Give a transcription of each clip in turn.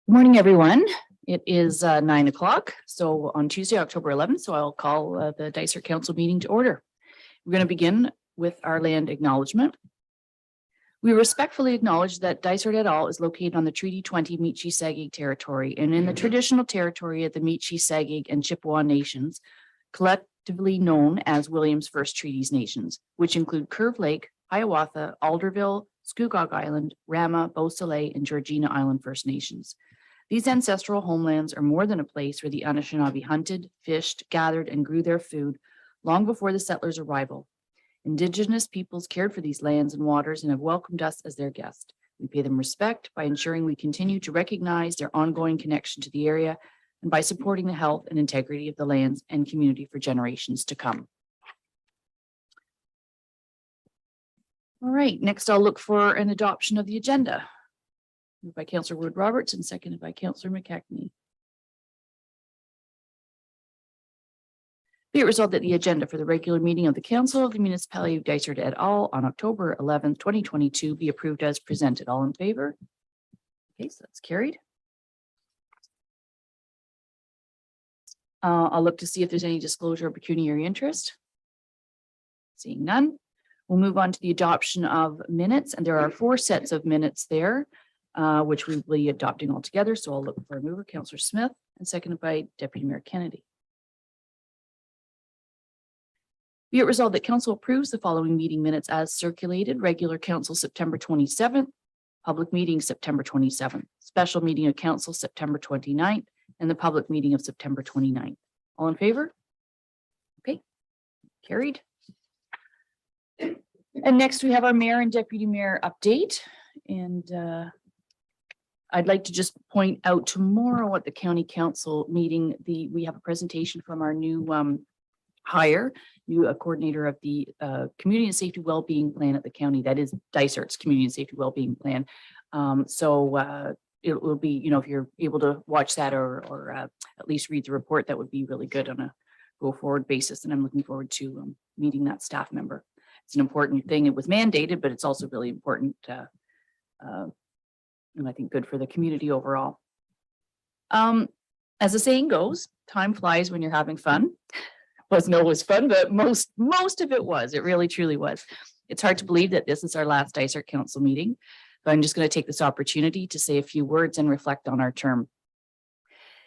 Good morning, everyone. It is 9 o'clock. So on Tuesday, October 11th, so I'll call the Dysart Council meeting to order. We're going to begin with our land acknowledgement. We respectfully acknowledge that Dysart et al. Is located on the Treaty 20 Meet-Chi-Sagig territory and in the traditional territory of the Meet-Chi-Sagig and Chippewa nations, collectively known as Williams First Treaties Nations, which include Curve Lake, Hiawatha, Alderville, Scugog Island, Rama, Beausoleil, and Georgina Island First Nations. These ancestral homelands are more than a place where the Anishinaabe hunted, fished, gathered, and grew their food long before the settlers' arrival. Indigenous peoples cared for these lands and waters and have welcomed us as their guest. We pay them respect by ensuring we continue to recognize their ongoing connection to the area and by supporting the health and integrity of the lands and community for generations to come. All right, next I'll look for an adoption of the agenda. Moved by Councillor Wood Roberts and seconded by Councillor McKechnie. Be it resolved that the agenda for the regular meeting of the Council of the Municipality of Dysart et al. On October 11th, 2022 be approved as presented. All in favor? Okay, so that's carried. I'll look to see if there's any disclosure of pecuniary interest. Seeing none. We'll move on to the adoption of minutes, and there are 4 sets of minutes there, which we will be adopting all together. So I'll look for a mover, Councillor Smith, and seconded by Deputy Mayor Kennedy. Be it resolved that Council approves the following meeting minutes as circulated: regular Council September 27th, public meeting September 27th, special meeting of Council September 29th, and the public meeting of September 29th. All in favor? Okay, carried. And next we have our Mayor and Deputy Mayor update. And I'd like to just point out tomorrow at the County Council meeting, we have a presentation from our new coordinator of the Community and Safety Wellbeing Plan at the county. That is Dysart's Community and Safety Wellbeing Plan. It will be, you know, if you're able to watch that or at least read the report, that would be really good on a go forward basis. And I'm looking forward to meeting that staff member. It's an important thing. It was mandated, but it's also really important and I think good for the community overall. As the saying goes, time flies when you're having fun. Wasn't always fun, but most of it was. It really, truly was. It's hard to believe that this is our last Dysart Council meeting, but I'm just going to take this opportunity to say a few words and reflect on our term.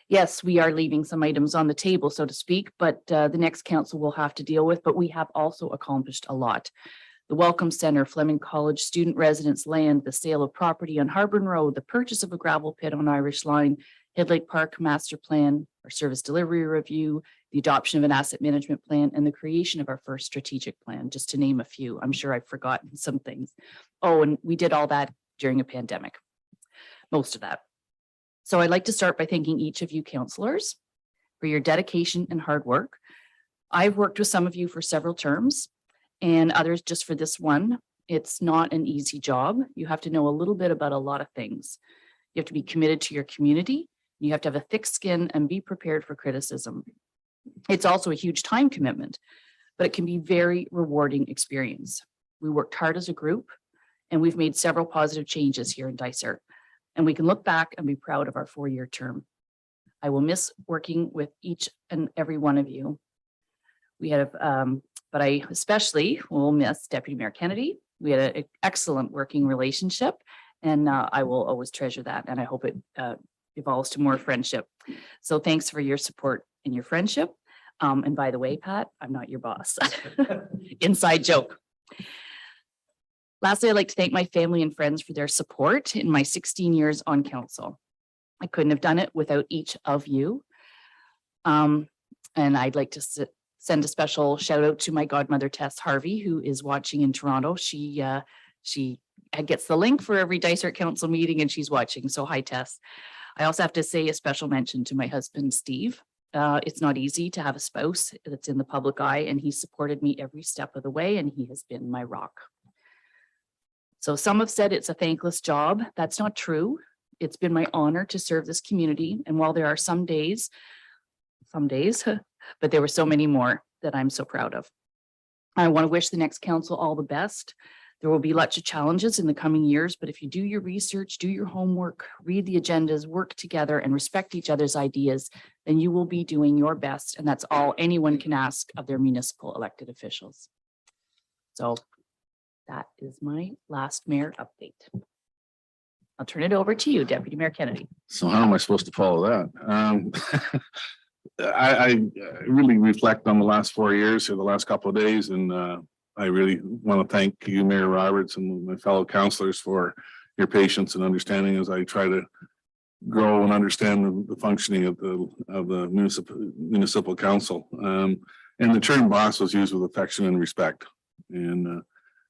Yes, we are leaving some items on the table, so to speak, but the next council will have to deal with, but we have also accomplished a lot. The Welcome Center, Fleming College student residence land, the sale of property on Harborn Road, the purchase of a gravel pit on Irish Line, Head Lake Park master plan, our service delivery review, the adoption of an asset management plan, and the creation of our first strategic plan, just to name a few. I'm sure I've forgotten some things. Oh, and we did all that during a pandemic, most of that. So I'd like to start by thanking each of you councillors for your dedication and hard work. I've worked with some of you for several terms and others just for this one. It's not an easy job. You have to know a little bit about a lot of things. You have to be committed to your community. You have to have a thick skin and be prepared for criticism. It's also a huge time commitment, but it can be very rewarding experience. We worked hard as a group and we've made several positive changes here in Dysart. And we can look back and be proud of our 4-year term. I will miss working with each and every one of you. We have, but I especially will miss Deputy Mayor Kennedy. We had an excellent working relationship, and I will always treasure that. And I hope it evolves to more friendship. So thanks for your support and your friendship. And by the way, Pat, I'm not your boss. Inside joke. Lastly, I'd like to thank my family and friends for their support in my 16 years on council. I couldn't have done it without each of you. And I'd like to send a special shout out to my godmother, Tess Harvey, who is watching in Toronto. She gets the link for every Dysart Council meeting and she's watching. So hi, Tess. I also have to say a special mention to my husband, Steve. It's not easy to have a spouse that's in the public eye, and he supported me every step of the way, and he has been my rock. So some have said it's a thankless job. That's not true. It's been my honor to serve this community. And while there are some days, but there were so many more that I'm so proud of. I want to wish the next council all the best. There will be lots of challenges in the coming years, but if you do your research, do your homework, read the agendas, work together and respect each other's ideas, then you will be doing your best. And that's all anyone can ask of their municipal elected officials. So that is my last mayor update. I'll turn it over to you, Deputy Mayor Kennedy. So how am I supposed to follow that? I really reflect on the last 4 years or the last couple of days, and I really want to thank you, Mayor Roberts, and my fellow councillors for your patience and understanding as I try to grow and understand the functioning of the municipal council. And the term boss was used with affection and respect. And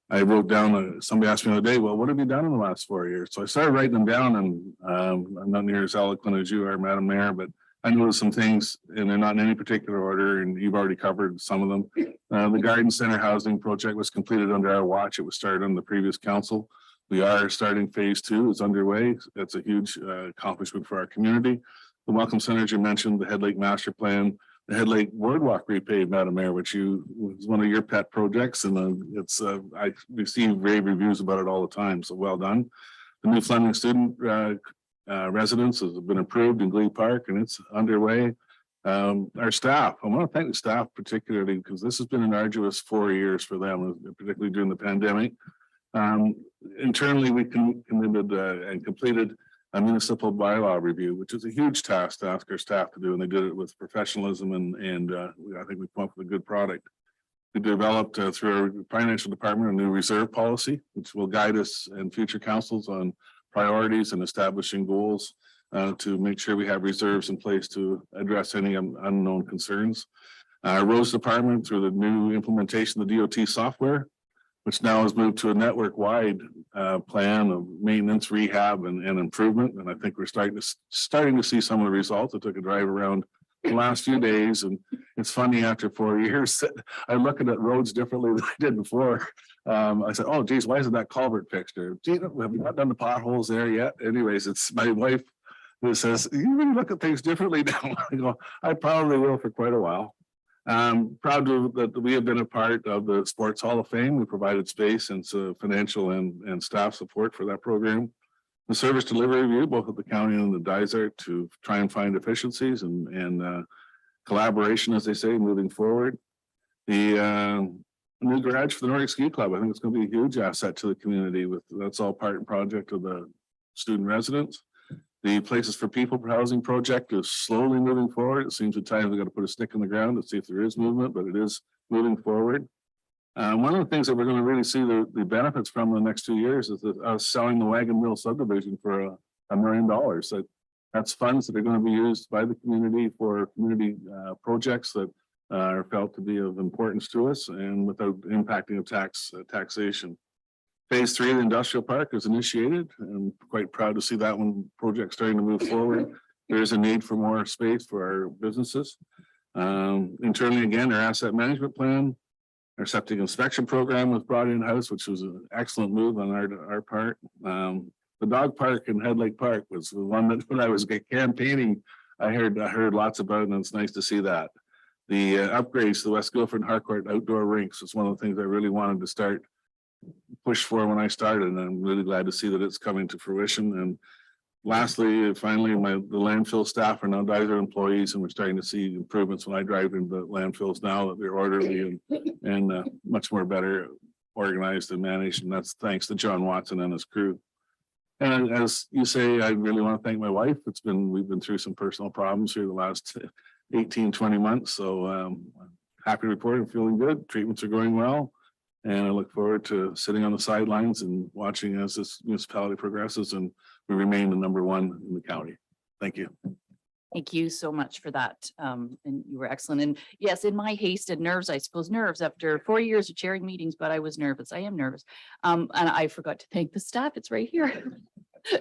I wrote down, somebody asked me the other day, well, what have you done in the last 4 years? So I started writing them down, and I'm not near as eloquent as you are, Madam Mayor, but I noticed some things, and they're not in any particular order, and you've already covered some of them. The Garden Center housing project was completed under our watch. It was started on the previous council. We are starting phase 2. It's underway. That's a huge accomplishment for our community. The Welcome Centers you mentioned, the Head Lake Master Plan, the Head Lake Boardwalk repaved, Madam Mayor, which was one of your pet projects, and it's I receive rave reviews about it all the time. So well done. The new Fleming student residence has been approved in Glebe Park, and it's underway. Our staff, I want to thank the staff particularly because this has been an arduous 4 years for them, particularly during the pandemic. Internally, we committed and completed a municipal bylaw review, which is a huge task to ask our staff to do, and they did it with professionalism, and I think we come up with a good product. We developed through our financial department a new reserve policy, which will guide us and future councils on priorities and establishing goals to make sure we have reserves in place to address any unknown concerns. Our roads department, through the new implementation of the DOT software, which now has moved to a network-wide plan of maintenance, rehab, and improvement. And I think we're starting to see some of the results. I took a drive around the last few days, and it's funny, after 4 years, I'm looking at roads differently than I did before. I said, oh, geez, why isn't that culvert fixed? Gee, we have not done the potholes there yet. Anyways, it's my wife who says, you really look at things differently now. I go, I probably will for quite a while. Proud that we have been a part of the Sports Hall of Fame. We provided space and financial and staff support for that program. The service delivery review, both at the county and the DISART, to try and find efficiencies and collaboration, as they say, moving forward. The new garage for the Nordic Ski Club, I think it's going to be a huge asset to the community. That's all part and project of the student residents. The Places for People housing project is slowly moving forward. It seems at times we've got to put a stick in the ground to see if there is movement, but it is moving forward. One of the things that we're going to really see the benefits from in the next 2 years is selling the Wagon Mill subdivision for $1 million. That's funds that are going to be used by the community for community projects that are felt to be of importance to us and without impacting of taxation. Phase 3 of the industrial park is initiated. I'm quite proud to see that one project starting to move forward. There is a need for more space for our businesses. Internally, again, our asset management plan, our septic inspection program was brought in-house, which was an excellent move on our part. The dog park in Head Lake Park was the one that when I was campaigning, I heard lots about, and it's nice to see that. The upgrades to the West Guilford and Harcourt outdoor rinks was one of the things I really wanted to push for when I started, and I'm really glad to see that it's coming to fruition. And lastly, finally, the landfill staff are now DISART employees, and we're starting to see improvements when I drive into landfills now that they're orderly and much more better organized and managed. And that's thanks to John Watson and his crew. And as you say, I really want to thank my wife. We've been through some personal problems here the last 18, 20 months. So I'm happy to report I'm feeling good. Treatments are going well. And I look forward to sitting on the sidelines and watching as this municipality progresses and we remain the #1 in the county. Thank you. Thank you so much for that. And you were excellent. And yes, in my haste and nerves, I suppose nerves after 4 years of chairing meetings, but I was nervous. I am nervous. And I forgot to thank the staff. It's right here.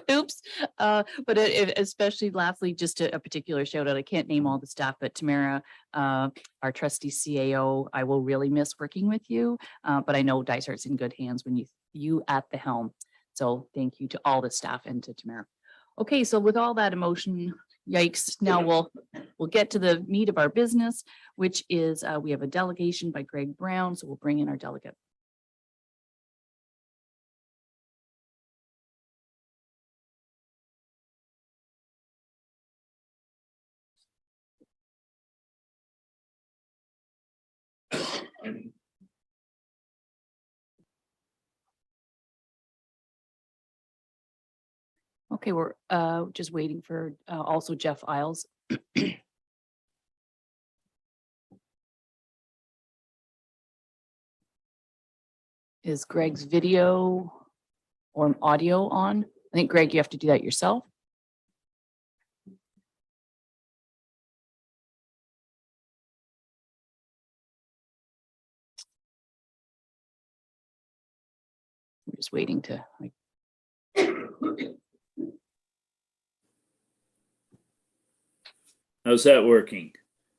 Oops. But especially lastly, just a particular shout out. I can't name all the staff, but Tamara, our trusty CAO, I will really miss working with you. But I know DISART's in good hands when you at the helm. So thank you to all the staff and to Tamara. Okay, so with all that emotion, yikes, now we'll get to the meat of our business, which is we have a delegation by Greg Brown. So we'll bring in our delegate. Okay, we're just waiting for also Jeff Isles. Is Greg's video or audio on? I think, Greg, you have to do that yourself. We're just waiting to like. How's that working?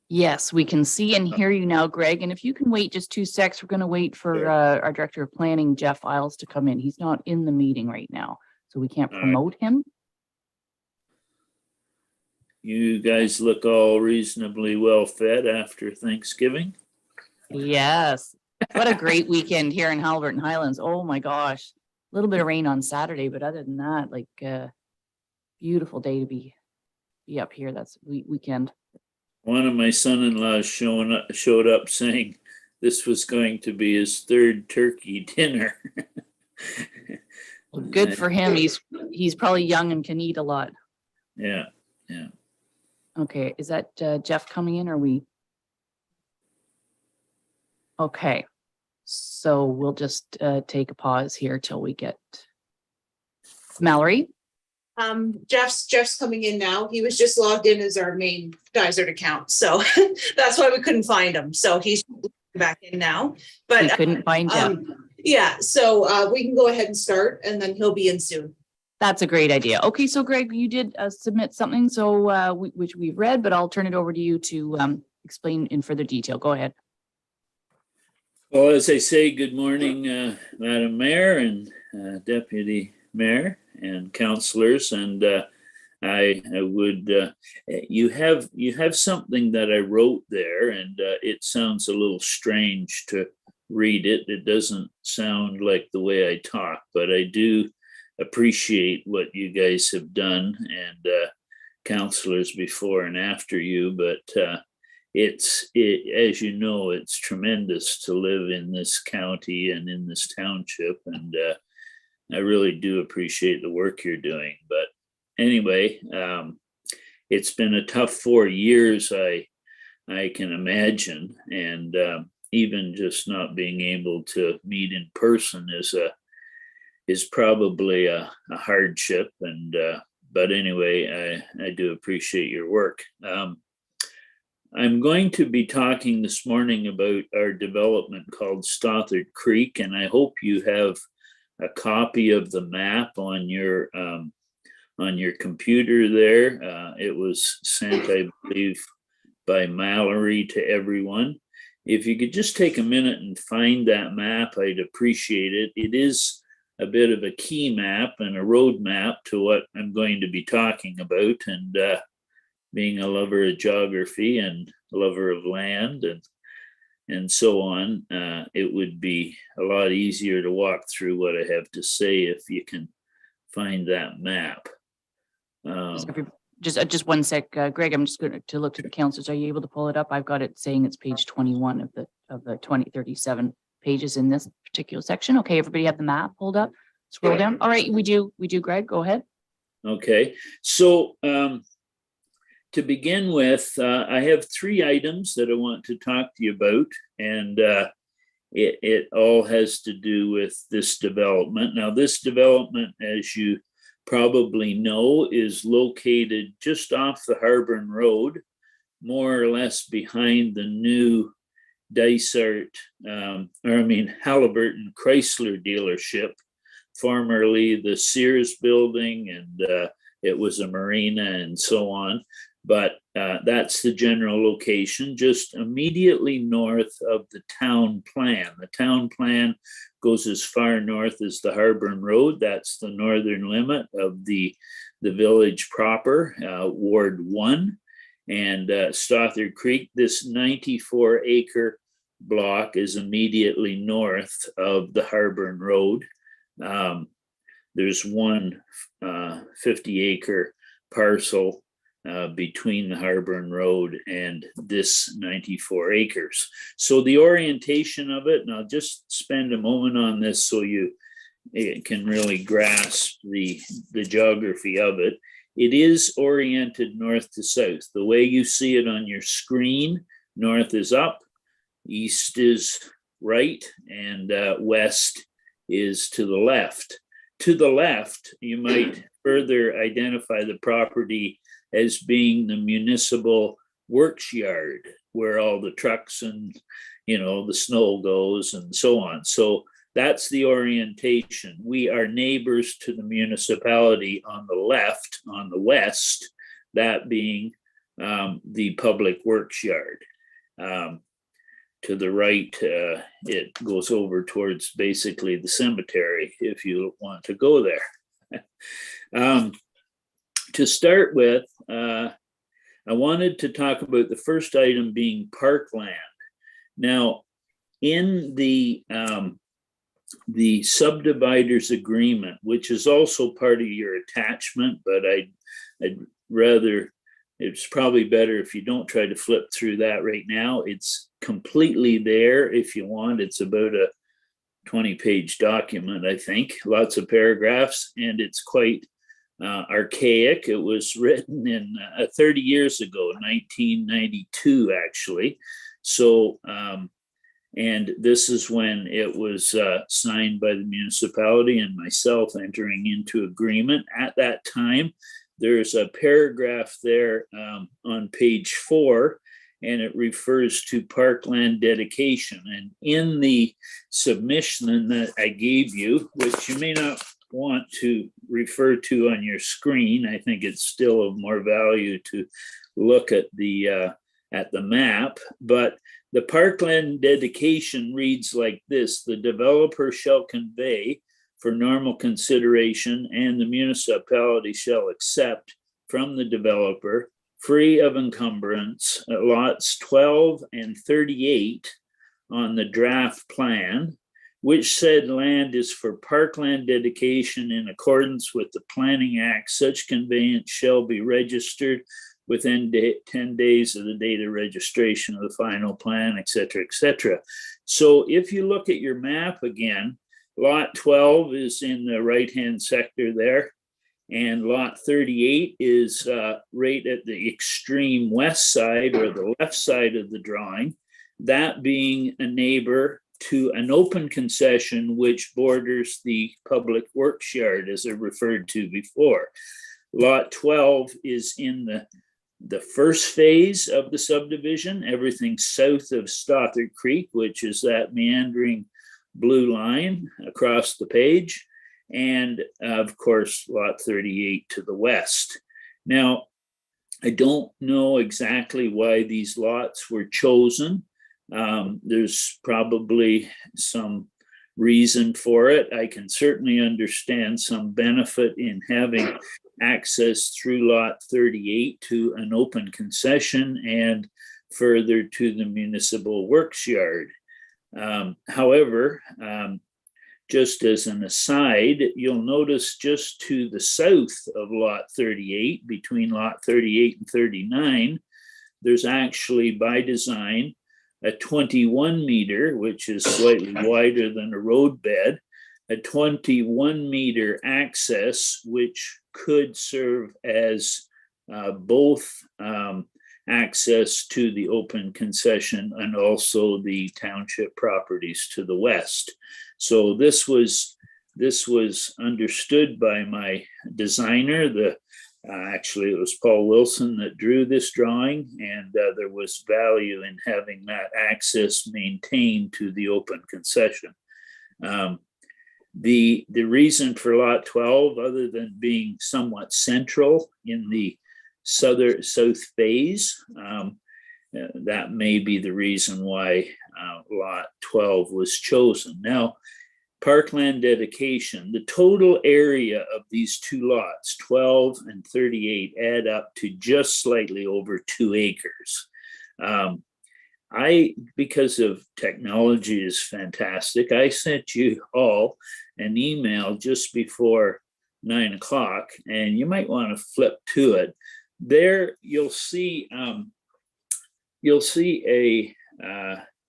Yes, we can see and hear you now, Greg. And if you can wait just 2 secs, we're going to wait for our Director of Planning, Jeff Isles, to come in. He's not in the meeting right now, so we can't promote him. You guys look all reasonably well fed after Thanksgiving. Yes. What a great weekend here in Haliburton Highlands. Oh my gosh. A little bit of rain on Saturday, but other than that, like beautiful day to be up here. That's weekend. One of my son-in-laws showed up saying this was going to be his 3rd turkey dinner. Well, good for him. He's probably young and can eat a lot. Yeah. Okay, is that Jeff coming in or we? Okay, so we'll just take a pause here till we get Mallory. Jeff's coming in now. He was just logged in as our main Dysart account, so that's why we couldn't find him. So he's back in now. But We couldn't find Jeff. Yeah, so we can go ahead and start, and then he'll be in soon. That's a great idea. Okay, so Greg, you did submit something, so which we've read, but I'll turn it over to you to explain in further detail. Go ahead. Well, as I say, good morning, Madam Mayor and Deputy Mayor and councillors. And I would, you have something that I wrote there, and it sounds a little strange to read it. It doesn't sound like the way I talk, but I do appreciate what you guys have done, and councillors before and after you. But as you know, it's tremendous to live in this county and in this township, and I really do appreciate the work you're doing. But anyway, it's been a tough 4 years, I can imagine, and even just not being able to meet in person is probably a hardship. And but anyway, I do appreciate your work. I'm going to be talking this morning about our development called Stothard Creek, and I hope you have a copy of the map on your computer there. It was sent, I believe, by Mallory to everyone. If you could just take a minute and find that map, I'd appreciate it. It is a bit of a key map and a road map to what I'm going to be talking about. And being a lover of geography and a lover of land and so on, it would be a lot easier to walk through what I have to say if you can find that map. Just 1 sec, Greg, I'm just going to look to the councillors. Are you able to pull it up? I've got it saying it's page 21 of the 2037 pages in this particular section. Okay, everybody have the map pulled up? Scroll down. All right, we do, Greg, go ahead. Okay, so to begin with, I have 3 items that I want to talk to you about, and it all has to do with this development. Now, this development, as you probably know, is located just off the Harborn Road, more or less behind the new Dysart, Haliburton Chrysler dealership, formerly the Sears building, and it was a marina and so on. But that's the general location, just immediately north of the town plan. The town plan goes as far north as the Harborn Road. That's the northern limit of the village proper, Ward 1. And Stothard Creek, this 94-acre block, is immediately north of the Harborn Road. There's one 50-acre parcel between the Harborne Road and this 94 acres. So the orientation of it, and I'll just spend a moment on this so you can really grasp the geography of it. It is oriented north to south. The way you see it on your screen, north is up, east is right, and west is to the left. To the left, you might further identify the property as being the municipal works yard, where all the trucks and, the snow goes and so on. So that's the orientation. We are neighbors to the municipality on the left, on the west, that being the public works yard. To the right, it goes over towards basically the cemetery if you want to go there. To start with, I wanted to talk about the first item being parkland. Now, in the subdividers agreement, which is also part of your attachment, but I'd rather, it's probably better if you don't try to flip through that right now. It's completely there if you want. It's about a 20-page document, I think, lots of paragraphs, and it's quite archaic. It was written in 30 years ago, 1992, actually. So, and this is when it was signed by the municipality and myself entering into agreement. At that time, there's a paragraph there on page 4, and it refers to Parkland Dedication. And in the submission that I gave you, which you may not want to refer to on your screen, I think it's still of more value to look at the map, but the Parkland Dedication reads like this: the developer shall convey for normal consideration, and the municipality shall accept from the developer, free of encumbrance, lots 12 and 38 on the draft plan, which said land is for parkland dedication in accordance with the Planning Act. Such conveyance shall be registered within 10 days of the date of registration of the final plan, et cetera, et cetera. So if you look at your map again, lot 12 is in the right-hand sector there, and lot 38 is right at the extreme west side or the left side of the drawing, that being a neighbor to an open concession which borders the public works yard, as I referred to before. Lot 12 is in the first phase of the subdivision, everything south of Stothard Creek, which is that meandering blue line across the page, and of course, lot 38 to the west. Now, I don't know exactly why these lots were chosen. There's probably some reason for it. I can certainly understand some benefit in having access through lot 38 to an open concession and further to the municipal works yard. However, just as an aside, you'll notice just to the south of lot 38, between lot 38 and 39, there's actually by design a 21 meter, which is slightly wider than a roadbed, a 21 meter access, which could serve as both access to the open concession and also the township properties to the west. So this was understood by my designer. Actually, it was Paul Wilson that drew this drawing, and there was value in having that access maintained to the open concession. The reason for lot 12, other than being somewhat central in the south phase, that may be the reason why lot 12 was chosen. Now, Parkland Dedication, the total area of these two lots, 12 and 38, add up to just slightly over 2 acres. Because of technology is fantastic, I sent you all an email just before 9 o'clock, and you might want to flip to it. there you'll see a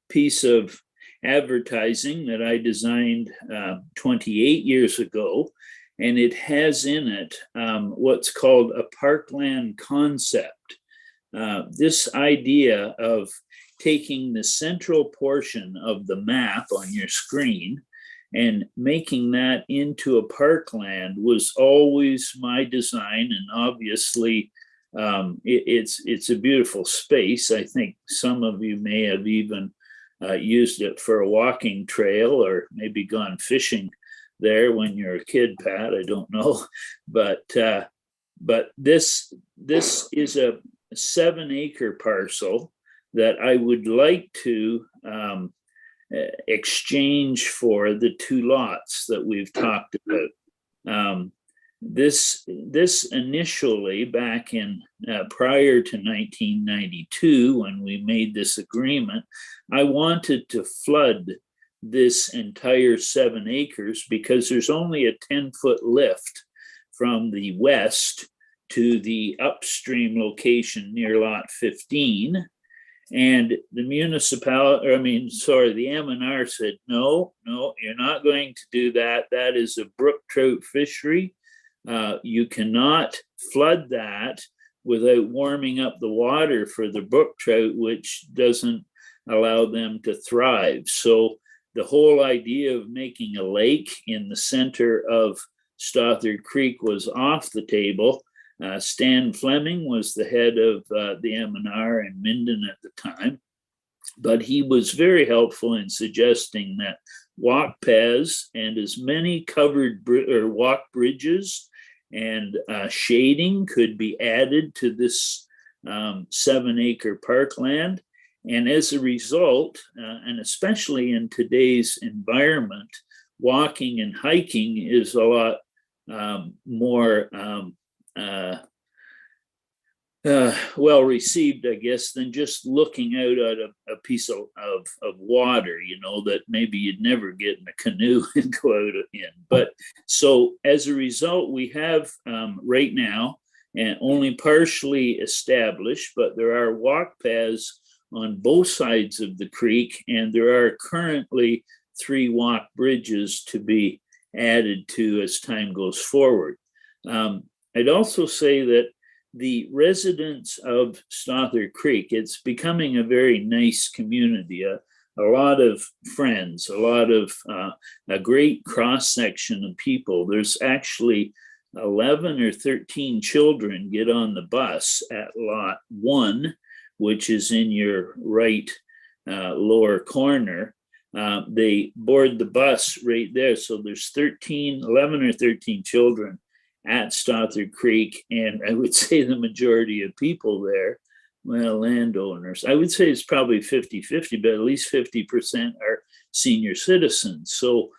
piece of advertising that I designed 28 years ago, and it has in it what's called a Parkland Concept. This idea of taking the central portion of the map on your screen and making that into a parkland was always my design, and obviously it's a beautiful space. I think some of you may have even used it for a walking trail, or maybe gone fishing there when you're a kid, Pat. I don't know, but this is a 7-acre parcel that I would like to exchange for the 2 lots that we've talked about. This initially, back in prior to 1992, when we made this agreement, I wanted to flood this entire 7 acres because there's only a 10-foot lift from the west to the upstream location near lot 15. And the the M&R said, no, you're not going to do that. That is a brook trout fishery. You cannot flood that without warming up the water for the brook trout, which doesn't allow them to thrive. So the whole idea of making a lake in the center of Stothard Creek was off the table. Stan Fleming was the head of the M&R in Minden at the time, but he was very helpful in suggesting that walk paths and as many covered walk bridges and shading could be added to this 7-acre parkland. And as a result, and especially in today's environment, walking and hiking is a lot more well received, I guess, than just looking out at a piece of water, that maybe you'd never get in a canoe and go out in. But so as a result, we have right now, and only partially established, but there are walk paths on both sides of the creek, and there are currently 3 walk bridges to be added to as time goes forward. I'd also say that the residents of Stothard Creek, it's becoming a very nice community, a lot of friends, a lot of a great cross-section of people. There's actually 11 or 13 children get on the bus at lot 1, which is in your right lower corner. They board the bus right there. So there's 11 or 13 children at Stothard Creek. And I would say the majority of people there, well, landowners, I would say it's probably 50-50, but at least 50% are senior citizens. So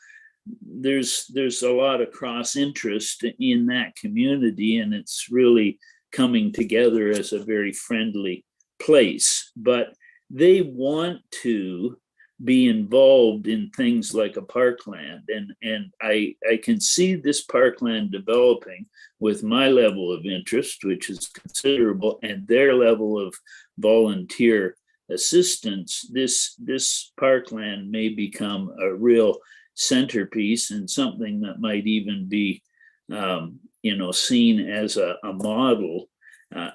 there's a lot of cross interest in that community, and it's really coming together as a very friendly place. But they want to be involved in things like a parkland, and I can see this parkland developing with my level of interest, which is considerable, and their level of volunteer assistance. This parkland may become a real centerpiece and something that might even be seen as a model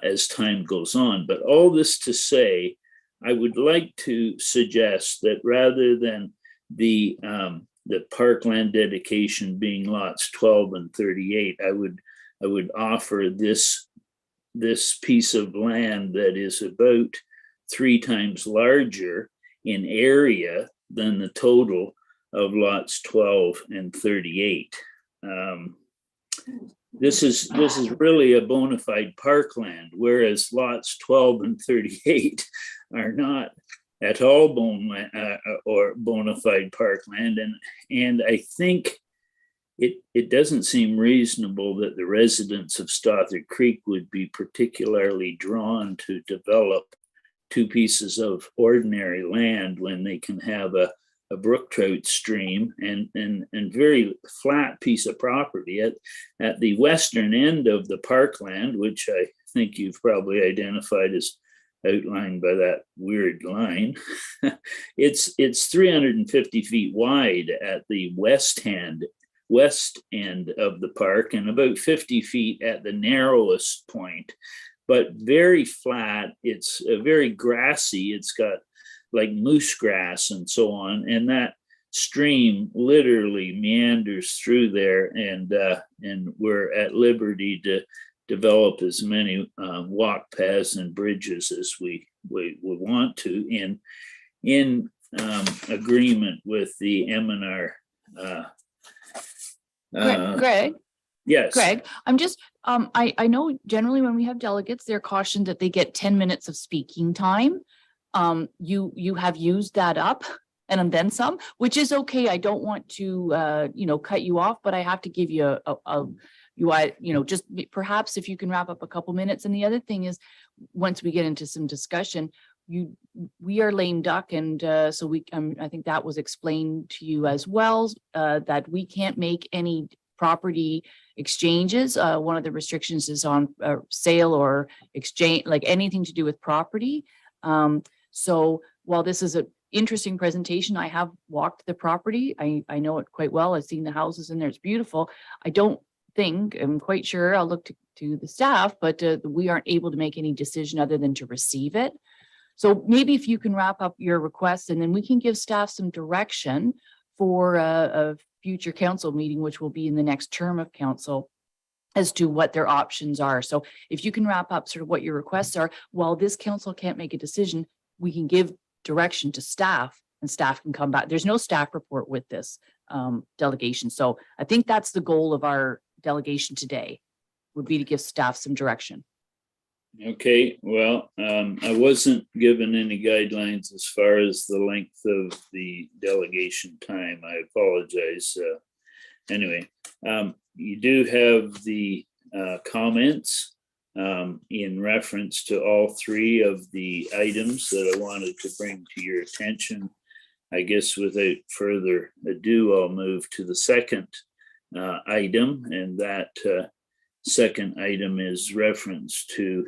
as time goes on. But all this to say, I would like to suggest that rather than the Parkland dedication being lots 12 and 38, I would offer this piece of land that is about 3 times larger in area than the total of lots 12 and 38. This is really a bona fide parkland, whereas lots 12 and 38 are not at all bona fide parkland. And I think it doesn't seem reasonable that the residents of Stothard Creek would be particularly drawn to develop 2 pieces of ordinary land when they can have a brook trout stream and very flat piece of property at the western end of the parkland, which think you've probably identified as outlined by that weird line. It's 350 feet wide at the west end of the park, and about 50 feet at the narrowest point, but very flat. It's very grassy. It's got like moose grass and so on, and that stream literally meanders through there, and we're at liberty to develop as many walk paths and bridges as we want to in agreement with the M&R. Greg, Yes. Greg, I'm just, I know generally when we have delegates, they're cautioned that they get 10 minutes of speaking time. You have used that up and then some, which is okay. I don't want to, cut you off, but I have to give you just perhaps if you can wrap up a couple minutes. And the other thing is, once we get into some discussion, we are lame duck. And so I think that was explained to you as well, that we can't make any property exchanges. One of the restrictions is on sale or exchange, like anything to do with property. So while this is an interesting presentation, I have walked the property. I know it quite well. I've seen the houses in there. It's beautiful. I'm quite sure, I'll look to the staff, but we aren't able to make any decision other than to receive it. So maybe if you can wrap up your request, and then we can give staff some direction for a future council meeting, which will be in the next term of council, as to what their options are. So if you can wrap up sort of what your requests are, while this council can't make a decision, we can give direction to staff, and staff can come back. There's no staff report with this delegation. So I think that's the goal of our delegation today, would be to give staff some direction. Okay, well, I wasn't given any guidelines as far as the length of the delegation time. I apologize. Anyway, you do have the comments in reference to all three of the items that I wanted to bring to your attention. I guess without further ado, I'll move to the second item, and that second item is reference to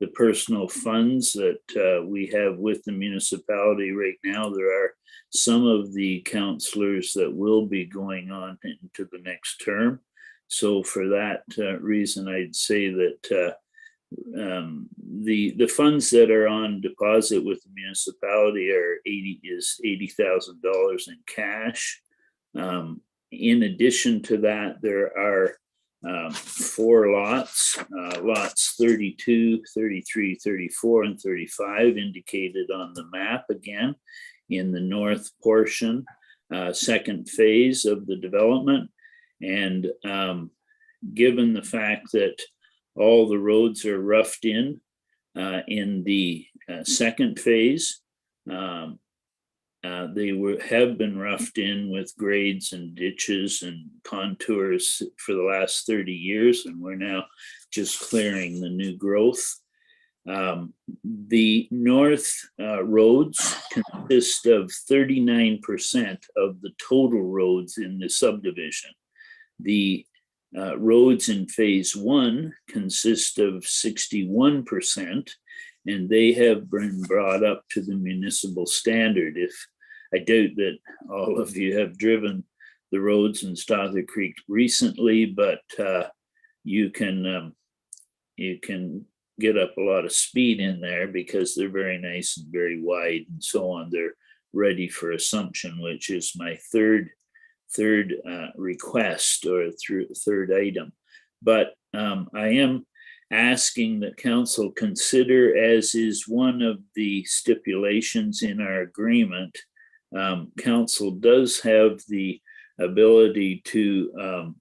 the personal funds that we have with the municipality right now. There are some of the councillors that will be going on into the next term. So for that reason, I'd say that the funds that are on deposit with the municipality are $80,000 in cash. In addition to that, there are 4 lots, lots 32, 33, 34, and 35 indicated on the map again in the north portion, second phase of the development. And given the fact that all the roads are roughed in the second phase, they have been roughed in with grades and ditches and contours for the last 30 years, and we're now just clearing the new growth. The north roads consist of 39% of the total roads in the subdivision. The roads in phase 1 consist of 61%, and they have been brought up to the municipal standard. I doubt that all of you have driven the roads in Stother Creek recently, but you can get up a lot of speed in there because they're very nice and very wide and so on. They're ready for assumption, which is my third request or third item. But I am asking that council consider, as is one of the stipulations in our agreement, council does have the ability to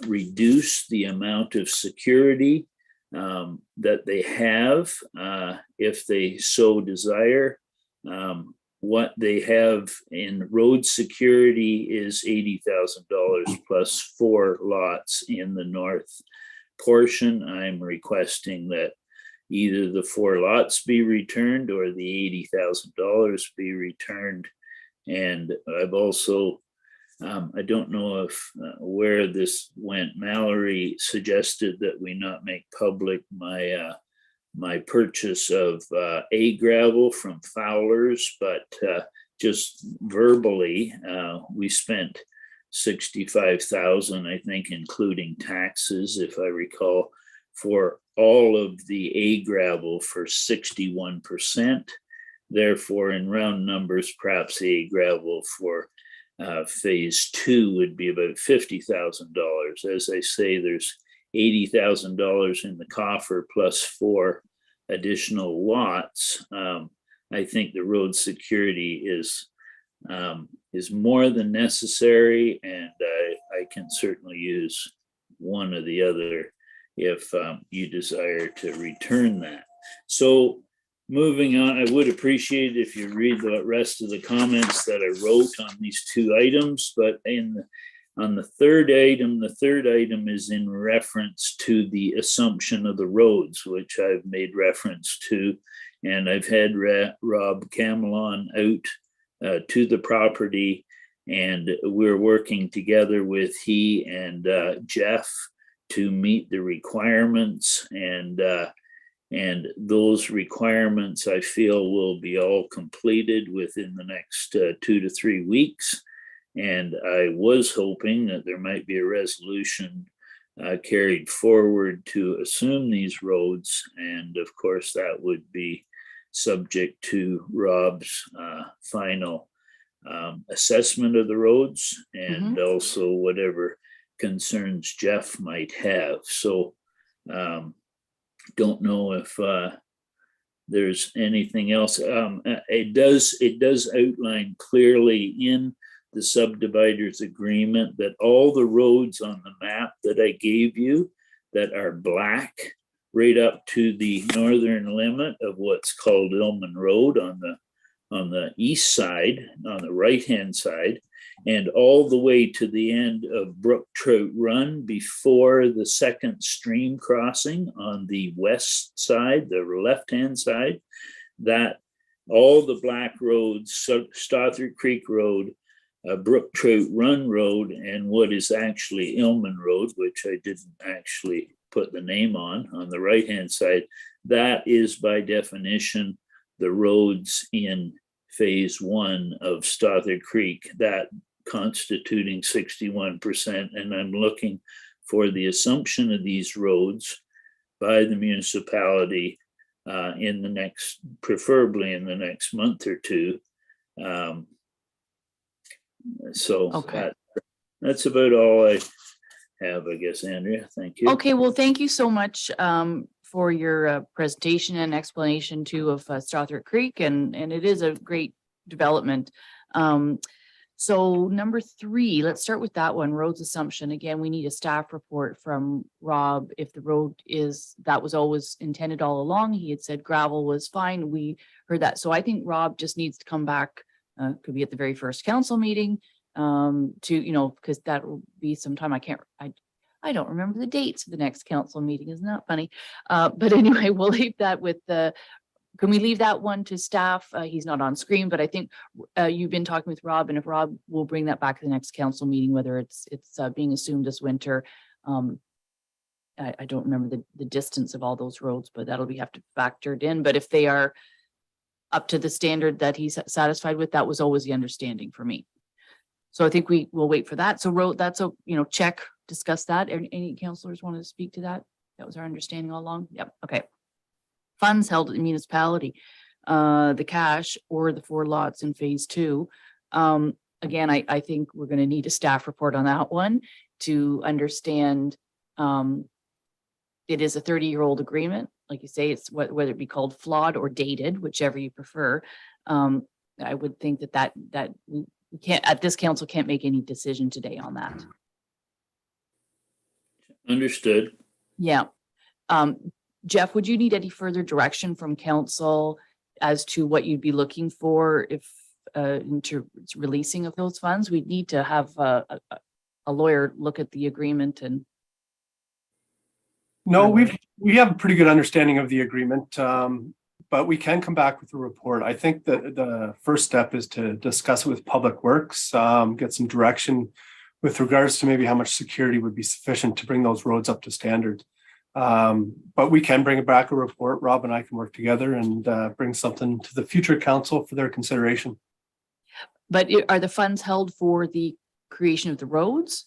reduce the amount of security that they have if they so desire. What they have in road security is $80,000 plus 4 lots in the north portion. I'm requesting that either the 4 lots be returned or the $80,000 be returned. And I've also I don't know if where this went. Mallory suggested that we not make public my purchase of A gravel from Fowler's, but just verbally, we spent 65,000, I think, including taxes, if I recall, for all of the A gravel for 61%. Therefore, in round numbers, perhaps A gravel for phase 2 would be about $50,000. As I say, there's $80,000 in the coffer plus 4 additional lots. I think the road security is more than necessary, and I can certainly use one or the other if you desire to return that. So moving on, I would appreciate if you read the rest of the comments that I wrote on these 2 items, but on the third item is in reference to the assumption of the roads, which I've made reference to, and I've had Rob Camelon out to the property, and we're working together with he and Jeff to meet the requirements, and those requirements I feel will be all completed within the next 2 to 3 weeks. And I was hoping that there might be a resolution carried forward to assume these roads. And of course, that would be subject to Rob's final assessment of the roads and also whatever concerns Jeff might have. So don't know if there's anything else. It does outline clearly in the subdividers agreement that all the roads on the map that I gave you that are black right up to the northern limit of what's called Illman Road on the east side, on the right-hand side, and all the way to the end of Brook Trout Run before the second stream crossing on the west side, the left-hand side, that all the black roads, Stothard Creek Road, Brook Trout Run Road, and what is actually Illman Road, which I didn't actually put the name on the right-hand side, that is by definition the roads in phase 1 of Stothard Creek, that constituting 61%. And I'm looking for the assumption of these roads by the municipality in the next, preferably in the next month or 2. So Okay. that's about all I have, I guess, Andrea. Thank you. Okay, well, thank you so much for your presentation and explanation too of Stothard Creek, and it is a great development. So number 3, let's start with that one, roads assumption. Again, we need a staff report from Rob if the road that was always intended all along. He had said gravel was fine. We heard that. So I think Rob just needs to come back, could be at the very first council meeting, to, because that will be sometime. I don't remember the dates of the next council meeting. Isn't that funny? But anyway, we'll leave that with can we leave that one to staff? He's not on screen, but I think you've been talking with Rob, and if Rob will bring that back to the next council meeting, whether it's being assumed this winter. I don't remember the distance of all those roads, but that'll be have to factored in. But if they are up to the standard that he's satisfied with, that was always the understanding for me. So I think we will wait for that. So road, that's a, check, discuss that. Any councillors want to speak to that? That was our understanding all along. Yep. Okay. Funds held at the municipality, the cash or the 4 lots in phase 2. Again, I think we're going to need a staff report on that one to understand. It is a 30-year-old agreement. Like you say, it's whether it be called flawed or dated, whichever you prefer. I would think that we can't, at this council, can't make any decision today on that. Understood. Yeah. Jeff, would you need any further direction from council as to what you'd be looking for if into releasing of those funds? We'd need to have a lawyer look at the agreement and. No, we have a pretty good understanding of the agreement. but we can come back with a report. I think that the first step is to discuss it with Public Works, get some direction with regards to maybe how much security would be sufficient to bring those roads up to standard. But we can bring back a report. Rob and I can work together and bring something to the future council for their consideration. But are the funds held for the creation of the roads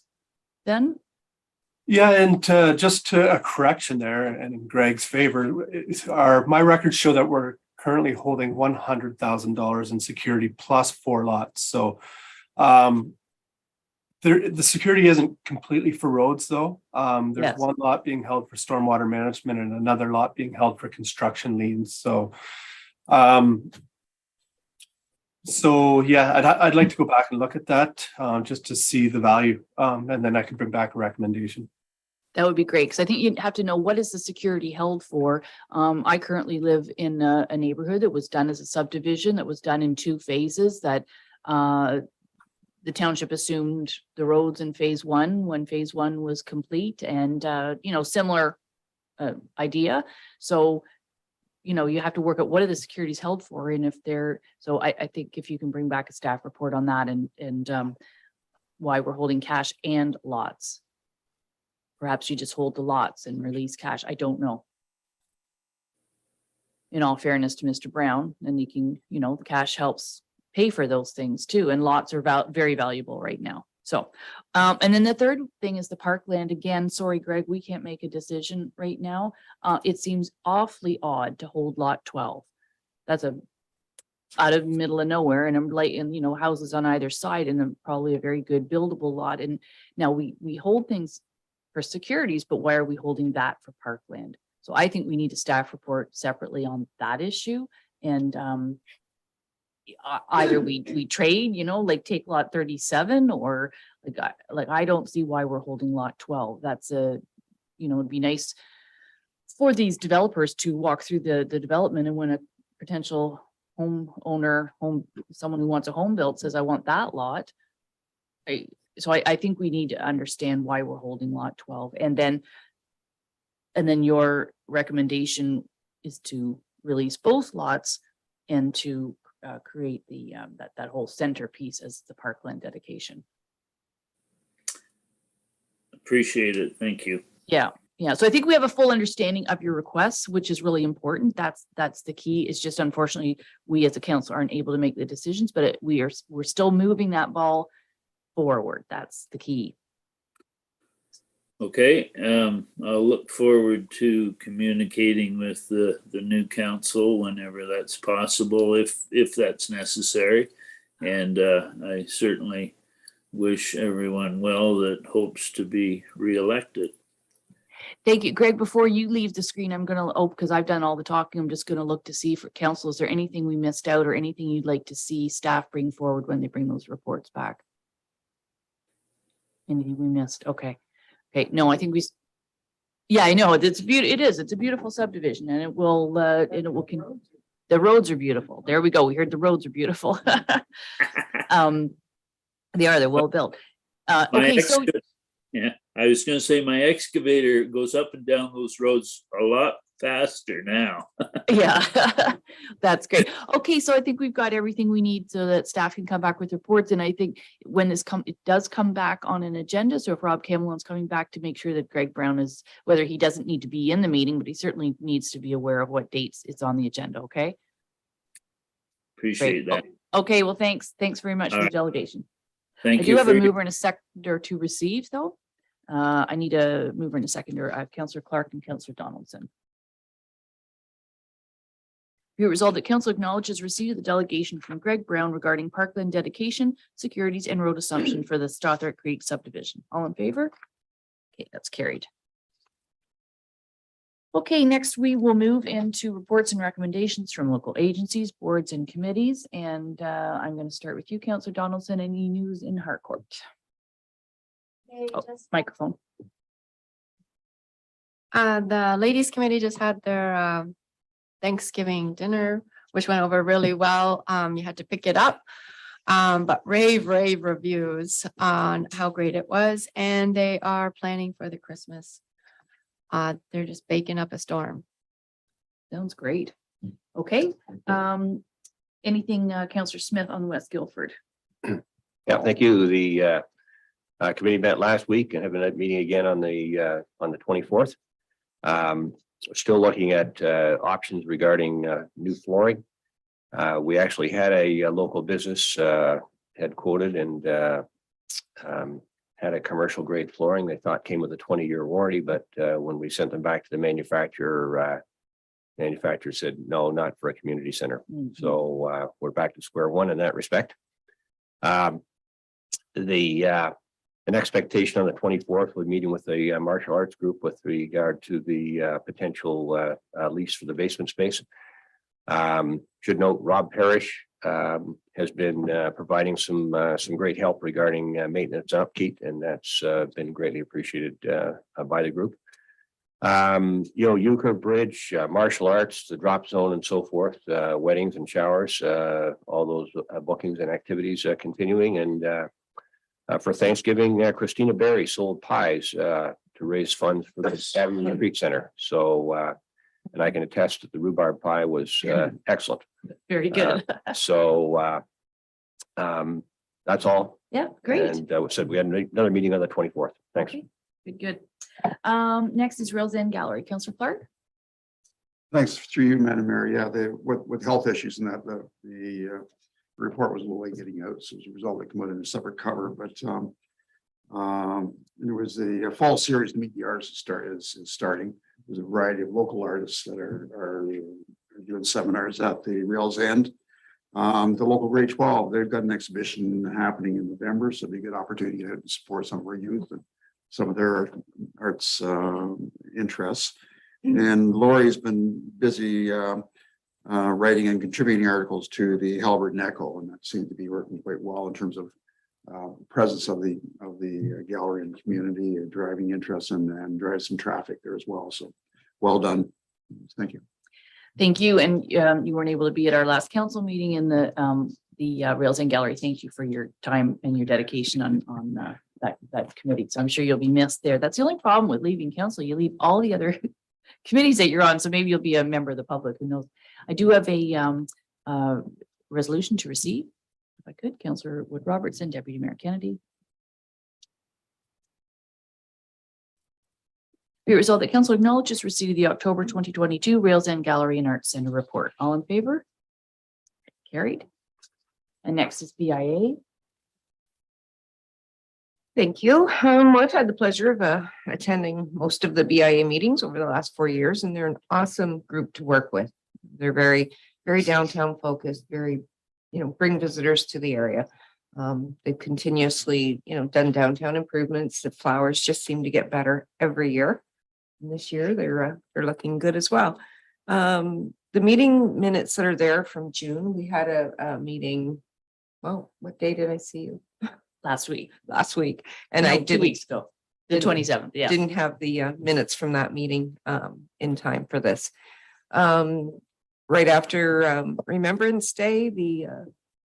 then? Yeah, and just to a correction there, and in Greg's favor, my records show that we're currently holding $100,000 in security plus 4 lots. So the security isn't completely for roads, though. There's Yes. one lot being held for stormwater management and another lot being held for construction liens. So yeah, I'd like to go back and look at that just to see the value, and then I can bring back a recommendation. That would be great, because I think you'd have to know, what is the security held for? I currently live in a neighborhood that was done as a subdivision, that was done in 2 phases, that the township assumed the roads in phase 1 when phase 1 was complete, and similar idea. So you have to work out what are the securities held for, and if they're, so I think if you can bring back a staff report on that and why we're holding cash and lots. Perhaps you just hold the lots and release cash. I don't know. In all fairness to Mr. Brown, and you can, the cash helps pay for those things too, and lots are very valuable right now. So, and then the third thing is the parkland. Again, sorry, Greg, we can't make a decision right now. It seems awfully odd to hold lot 12. That's out of the middle of nowhere, and I'm like, and houses on either side, and probably a very good buildable lot. And now we hold things for securities, but why are we holding that for parkland? So I think we need a staff report separately on that issue. And either we trade, like take lot 37, or like I don't see why we're holding lot 12. That's it'd be nice for these developers to walk through the development, and when a potential someone who wants a home built says, I want that lot. So I think we need to understand why we're holding lot 12, and then your recommendation is to release both lots and to create the that whole centerpiece as the Parkland dedication. Appreciate it. Thank you. Yeah. So I think we have a full understanding of your requests, which is really important. That's the key. It's just unfortunately we as a council aren't able to make the decisions, but we're still moving that ball forward. That's the key. Okay, I'll look forward to communicating with the new council whenever that's possible, if that's necessary. And I certainly wish everyone well that hopes to be reelected. Thank you, Greg. Before you leave the screen, I'm going to, because I've done all the talking, I'm just going to look to see for council, is there anything we missed out or anything you'd like to see staff bring forward when they bring those reports back? Anything we missed? Okay. No, I think yeah, I know it's beautiful. It's a beautiful subdivision, and it will, the roads are beautiful. There we go. We heard the roads are beautiful. They're well built. Okay, so yeah, I was going to say my excavator goes up and down those roads a lot faster now. Yeah, that's great. Okay, so I think we've got everything we need so that staff can come back with reports. And I think when it does come back on an agenda. So if Rob Cameron's coming back, to make sure that Greg Brown is, whether he doesn't need to be in the meeting, but he certainly needs to be aware of what dates it's on the agenda. Okay. Appreciate that. Okay, well, thanks very much for the delegation. Thank you. I do have a mover and a seconder to receive, though. I need a mover and a seconder. Councillor Clark and Councillor Donaldson. Be it resolved that council acknowledges receipt of the delegation from Greg Brown regarding Parkland dedication, securities, and road assumption for the Stothart Creek subdivision. All in favor? Okay, that's carried. Okay, next we will move into reports and recommendations from local agencies, boards, and committees. And I'm going to start with you, Councillor Donaldson. Any news in Harcourt? Microphone. The ladies committee just had their Thanksgiving dinner, which went over really well. You had to pick it up, but rave reviews on how great it was. And they are planning for the Christmas. They're just baking up a storm. Sounds great. Okay, anything, Councillor Smith on West Guildford? Yeah, thank you. The committee met last week and have a meeting again on the 24th. Still looking at options regarding new flooring. We actually had a local business had quoted and had a commercial grade flooring they thought came with a 20-year warranty, but when we sent them back to the manufacturer said, no, not for a community center. Mhm. So we're back to square one in that respect. An expectation on the 24th, we're meeting with the martial arts group with regard to the potential lease for the basement space. Should note Rob Parrish has been providing some great help regarding maintenance and upkeep, and that's been greatly appreciated by the group. Euchre Bridge, martial arts, the drop zone and so forth, weddings and showers, all those bookings and activities continuing. And for Thanksgiving, Christina Berry sold pies to raise funds for the Avenue Retreat Center. So, and I can attest that the rhubarb pie was excellent. Very good. That's all. Yeah, great. And we said we had another meeting on the 24th. Thanks. Okay, good. Next is Rails End Gallery. Councillor Clark? Thanks through you, Madam Mayor. Yeah, with health issues and that, the report was a little late getting out, so as a result, it came out in a separate cover. But there was the fall series to Meet the Artists is starting. There's a variety of local artists that are doing seminars at the Rails End. The local grade 12, they've got an exhibition happening in November, so it'd be a good opportunity to support some of our youth and some of their arts interests. And Lori's been busy writing and contributing articles to the Halliburton Echo, and that seemed to be working quite well in terms of presence of the gallery in the community, and driving interest and drive some traffic there as well. So well done. Thank you. Thank you. And you weren't able to be at our last council meeting in the Rails End Gallery. Thank you for your time and your dedication on that committee. So I'm sure you'll be missed there. That's the only problem with leaving council. You leave all the other committees that you're on. So maybe you'll be a member of the public. Who knows? I do have a resolution to receive. If I could, Councillor Wood Robertson, Deputy Mayor Kennedy. Be it resolved that council acknowledges receipt of the October 2022 Rails End Gallery and Arts Center report. All in favor? Carried. And next is BIA. Thank you. I've had the pleasure of attending most of the BIA meetings over the last 4 years, and they're an awesome group to work with. They're very, very downtown focused, very, bring visitors to the area. They've continuously, done downtown improvements. The flowers just seem to get better every year. And this year they're looking good as well. The meeting minutes that are there from June, we had a meeting. Well, what day did I see you? Last week. And No, I 2 didn't. weeks ago. The 27th. Yeah. Didn't have the minutes from that meeting in time for this. Right after Remembrance Day, the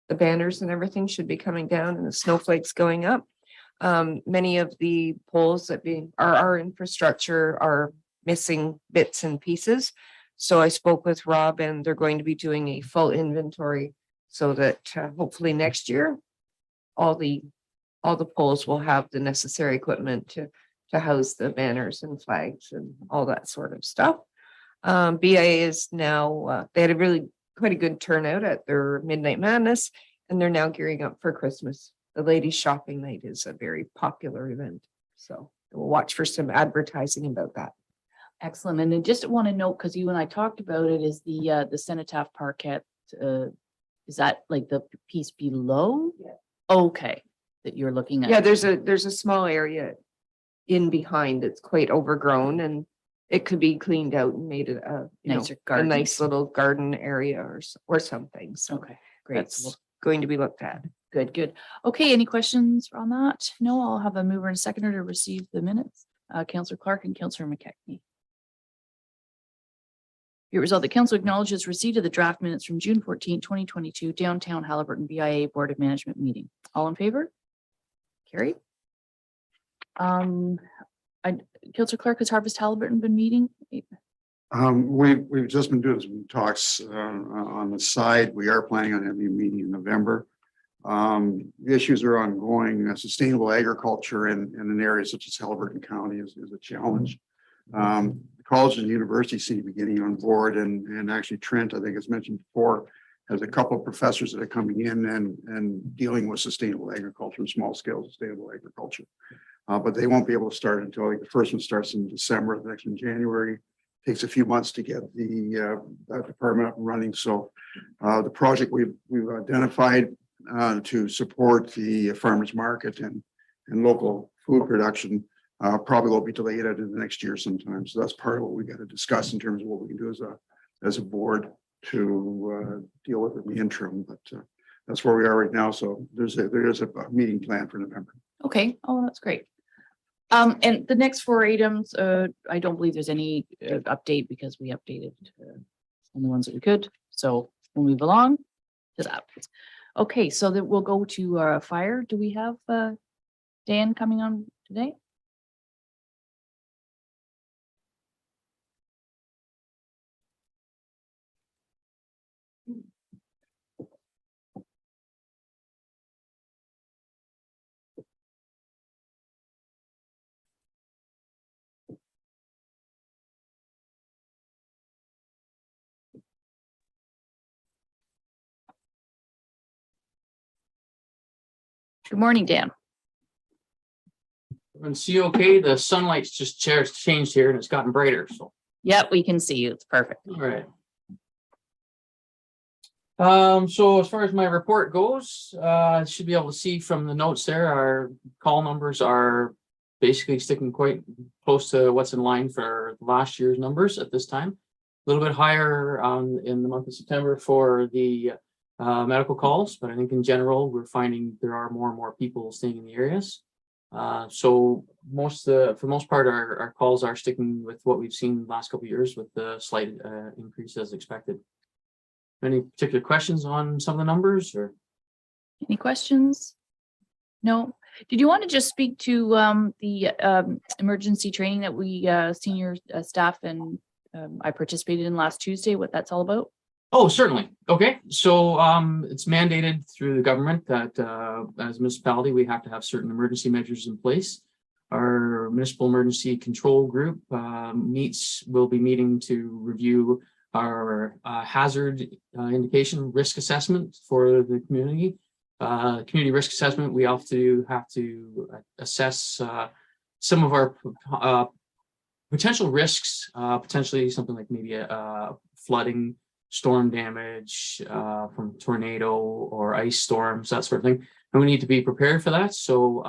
banners and everything should be coming down and the snowflakes going up. Many of the poles that are our infrastructure are missing bits and pieces. So I spoke with Rob, and they're going to be doing a full inventory so that hopefully next year all the poles will have the necessary equipment to house the banners and flags and all that sort of stuff. BIA is now, they had a quite a good turnout at their Midnight Madness, and they're now gearing up for Christmas. The ladies shopping night is a very popular event. So we'll watch for some advertising about that. Excellent. And I just want to note, because you and I talked about it, is the Cenotaph Parkette. Is that like the piece below? Yeah. Okay, that you're looking at. Yeah, there's a small area in behind. It's quite overgrown, and it could be cleaned out and made a Nicer a garden. nice little garden area or something. So Okay, great. that's going to be looked at. Good. Okay, any questions on that? No, I'll have a mover and seconder to receive the minutes. Councillor Clark and Councillor McKechnie. Be it resolved that council acknowledges receipt of the draft minutes from June 14, 2022 Downtown Halliburton BIA Board of Management meeting. All in favor? Carried. Councillor Clark, has Harvest Halliburton been meeting? We've just been doing some talks on the side. We are planning on having a meeting in November. The issues are ongoing. Sustainable agriculture in an area such as Haliburton County is a challenge. Colleges and universities seem to be getting on board, and actually Trent, I think as mentioned before, has a couple of professors that are coming in and dealing with sustainable agriculture and small scale sustainable agriculture. But they won't be able to start until, like, the first one starts in December, the next in January. Takes a few months to get the department up and running. So the project we've identified to support the farmers market and local food production probably will be delayed into the next year sometime. So that's part of what we got to discuss in terms of what we can do as a board to deal with in the interim. But that's where we are right now. So there is a meeting planned for November. Okay, oh, that's great. And the next 4 items, I don't believe there's any update because we updated on the ones that we could. So we'll move along to that. Okay, so that we'll go to fire. Do we have Dan coming on today? Good morning, Dan. And see, okay, the sunlight's just changed here and it's gotten brighter, so. Yep, we can see you. It's perfect. All right. So as far as my report goes, should be able to see from the notes there, our call numbers are basically sticking quite close to what's in line for last year's numbers at this time. A little bit higher in the month of September for the medical calls, but I think in general, we're finding there are more and more people staying in the areas. So for the most part, our calls are sticking with what we've seen the last couple of years with the slight increase as expected. Any particular questions on some of the numbers or? Any questions? No. Did you want to just speak to the emergency training that we senior staff and I participated in last Tuesday, what that's all about? Oh, certainly. Okay. So it's mandated through the government that as a municipality, we have to have certain emergency measures in place. Our municipal emergency control group will be meeting to review our hazard indication risk assessment for the community. Community risk assessment, we have to assess some of our potential risks, potentially something like maybe flooding, storm damage from tornado or ice storms, that sort of thing. And we need to be prepared for that. So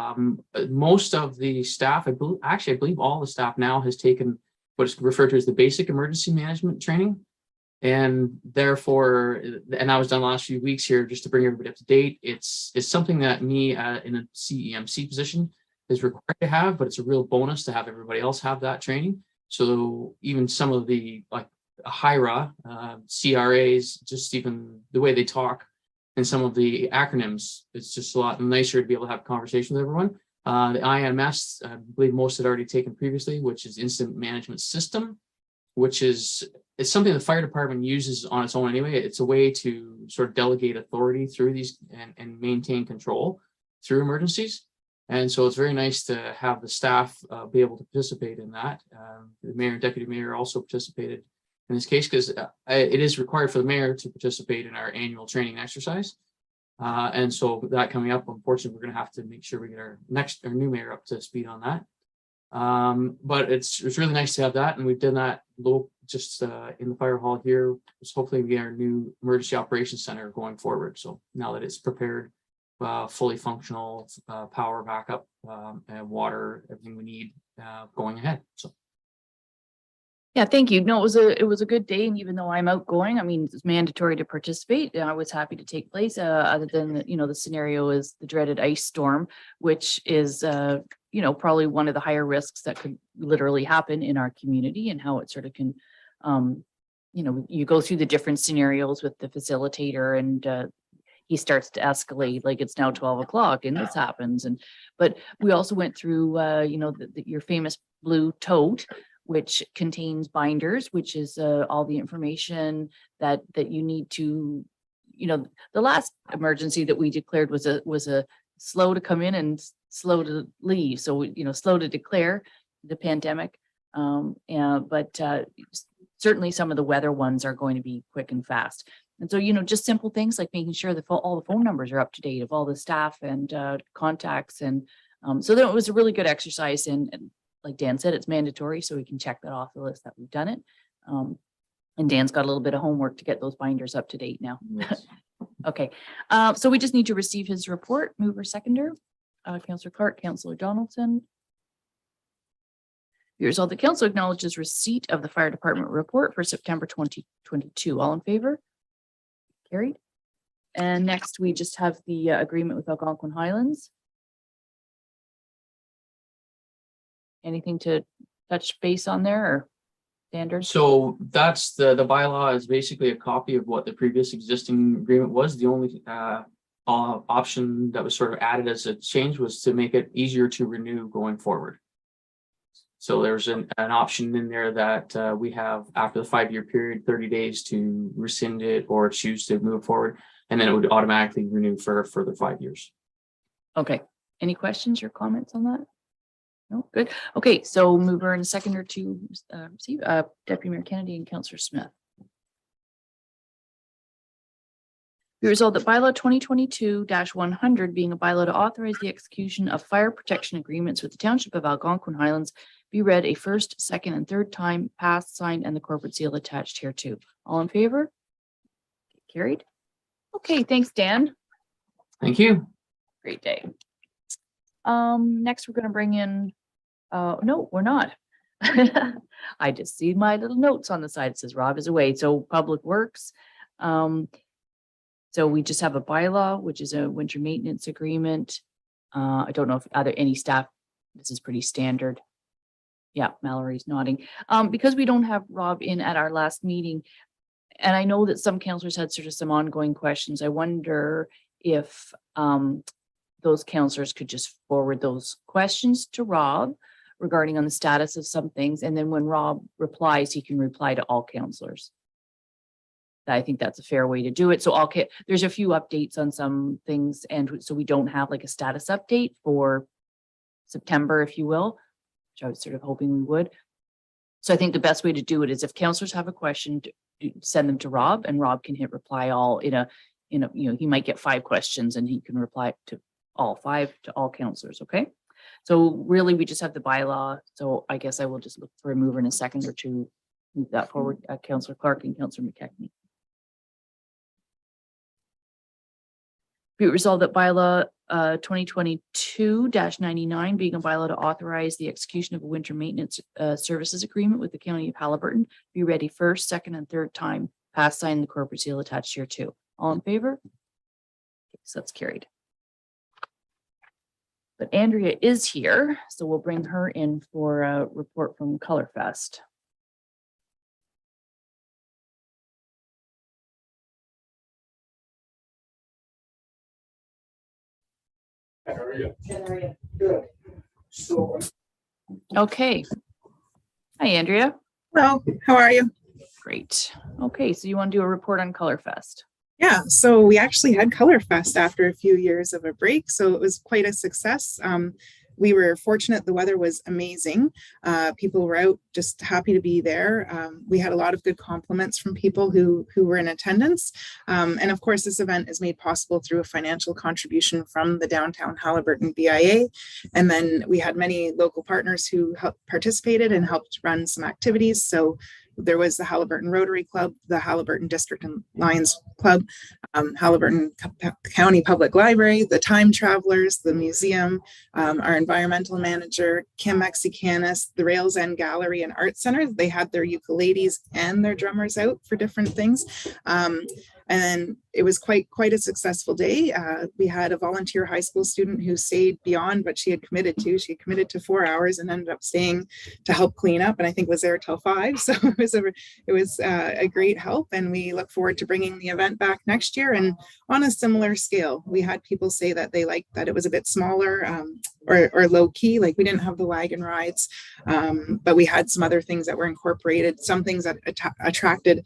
most of the staff, I believe all the staff now has taken what is referred to as the basic emergency management training. And therefore, and that was done the last few weeks here, just to bring everybody up to date. It's something that me in a CEMC position is required to have, but it's a real bonus to have everybody else have that training. So even some of the like HIRA, CRAs, just even the way they talk and some of the acronyms, it's just a lot nicer to be able to have a conversation with everyone. The IMS, I believe most had already taken previously, which is Incident Management System, which it's something the fire department uses on its own anyway. It's a way to sort of delegate authority through these and maintain control through emergencies. And so it's very nice to have the staff be able to participate in that. The mayor and deputy mayor also participated in this case because it is required for the mayor to participate in our annual training exercise. And so that coming up, unfortunately, we're going to have to make sure we get our new mayor up to speed on that. But it's really nice to have that, and we've done that just in the fire hall here. It's hopefully we get our new emergency operations center going forward. So now that it's prepared, fully functional, power backup, and water, everything we need going ahead. So. Yeah, thank you. No, it was a good day, and even though I'm outgoing, I mean, it's mandatory to participate. I was happy to take place. Other than the scenario is the dreaded ice storm, which is probably one of the higher risks that could literally happen in our community, and how it sort of can, you go through the different scenarios with the facilitator, and he starts to escalate, like it's now 12 o'clock and this happens, but we also went through your famous blue tote, which contains binders, which is all the information that you need to, the last emergency that we declared was a slow to come in and slow to leave. So, slow to declare the pandemic. But certainly some of the weather ones are going to be quick and fast. And so, just simple things like making sure that all the phone numbers are up to date of all the staff and contacts. And so that was a really good exercise. And like Dan said, it's mandatory, so we can check that off the list that we've done it. And Dan's got a little bit of homework to get those binders up to date now. Yes. Okay, so we just need to receive his report. Mover, seconder, Councillor Clark, Councillor Donaldson. Here's all the council acknowledges receipt of the fire department report for September 2022. All in favor? Carried. And next, we just have the agreement with Algonquin Highlands. Anything to touch base on there or standards? So that's the bylaw is basically a copy of what the previous existing agreement was. The only option that was sort of added as a change was to make it easier to renew going forward. So there's an option in there that we have after the 5-year period, 30 days to rescind it or choose to move forward. And then it would automatically renew for a further 5 years. Okay. Any questions or comments on that? No, good. Okay, so mover and seconder to receive Deputy Mayor Kennedy and Councillor Smith. Be resolved that bylaw 2022-100 being a bylaw to authorize the execution of fire protection agreements with the Township of Algonquin Highlands be read a first, second, and third time, passed, signed, and the corporate seal attached hereto. All in favor? Carried. Okay, thanks, Dan. Thank you. Great day. Next we're going to bring in, no, we're not. I just see my little notes on the side. It says Rob is away. So Public Works. So we just have a bylaw, which is a winter maintenance agreement. I don't know if any staff, this is pretty standard. Yeah, Mallory's nodding. Because we don't have Rob in at our last meeting, and I know that some councillors had sort of some ongoing questions. I wonder if those councillors could just forward those questions to Rob regarding on the status of some things. And then when Rob replies, he can reply to all councillors. I think that's a fair way to do it. So there's a few updates on some things. And so we don't have like a status update for September, if you will, which I was sort of hoping we would. So I think the best way to do it is if councillors have a question, send them to Rob, and Rob can hit reply all he might get 5 questions and he can reply to all 5 to all councillors. Okay. So really we just have the bylaw. So I guess I will just look for a mover in a second or two, move that forward. Councillor Clark and Councillor McKechnie. Be it resolved that bylaw 2022-99 being a bylaw to authorize the execution of a winter maintenance services agreement with the County of Haliburton be ready first, second, and third time, passed, signed, the corporate seal attached here too. All in favor? Okay, so that's carried. But Andrea is here, so we'll bring her in for a report from Colorfest. How are you? Good. So. Okay. Hi, Andrea. Hello, how are you? Great. Okay, so you want to do a report on Colorfest? Yeah, so we actually had Colorfest after a few years of a break, so it was quite a success. We were fortunate, the weather was amazing. People were out just happy to be there. We had a lot of good compliments from people who were in attendance. And of course, this event is made possible through a financial contribution from the Downtown Haliburton BIA. And then we had many local partners who participated and helped run some activities. So there was the Haliburton Rotary Club, the Haliburton District and Lions Club, Haliburton County Public Library, the Time Travelers, the museum, our environmental manager, Kim Mexicanis, the Rails End Gallery and Art Center. They had their ukuleles and their drummers out for different things. And then it was quite a successful day. We had a volunteer high school student who stayed beyond what she had committed to. She committed to 4 hours and ended up staying to help clean up, and I think was there till 5. So it was a great help, and we look forward to bringing the event back next year and on a similar scale. We had people say that they liked that it was a bit smaller, or low key, like we didn't have the wagon rides, but we had some other things that were incorporated, some things that attracted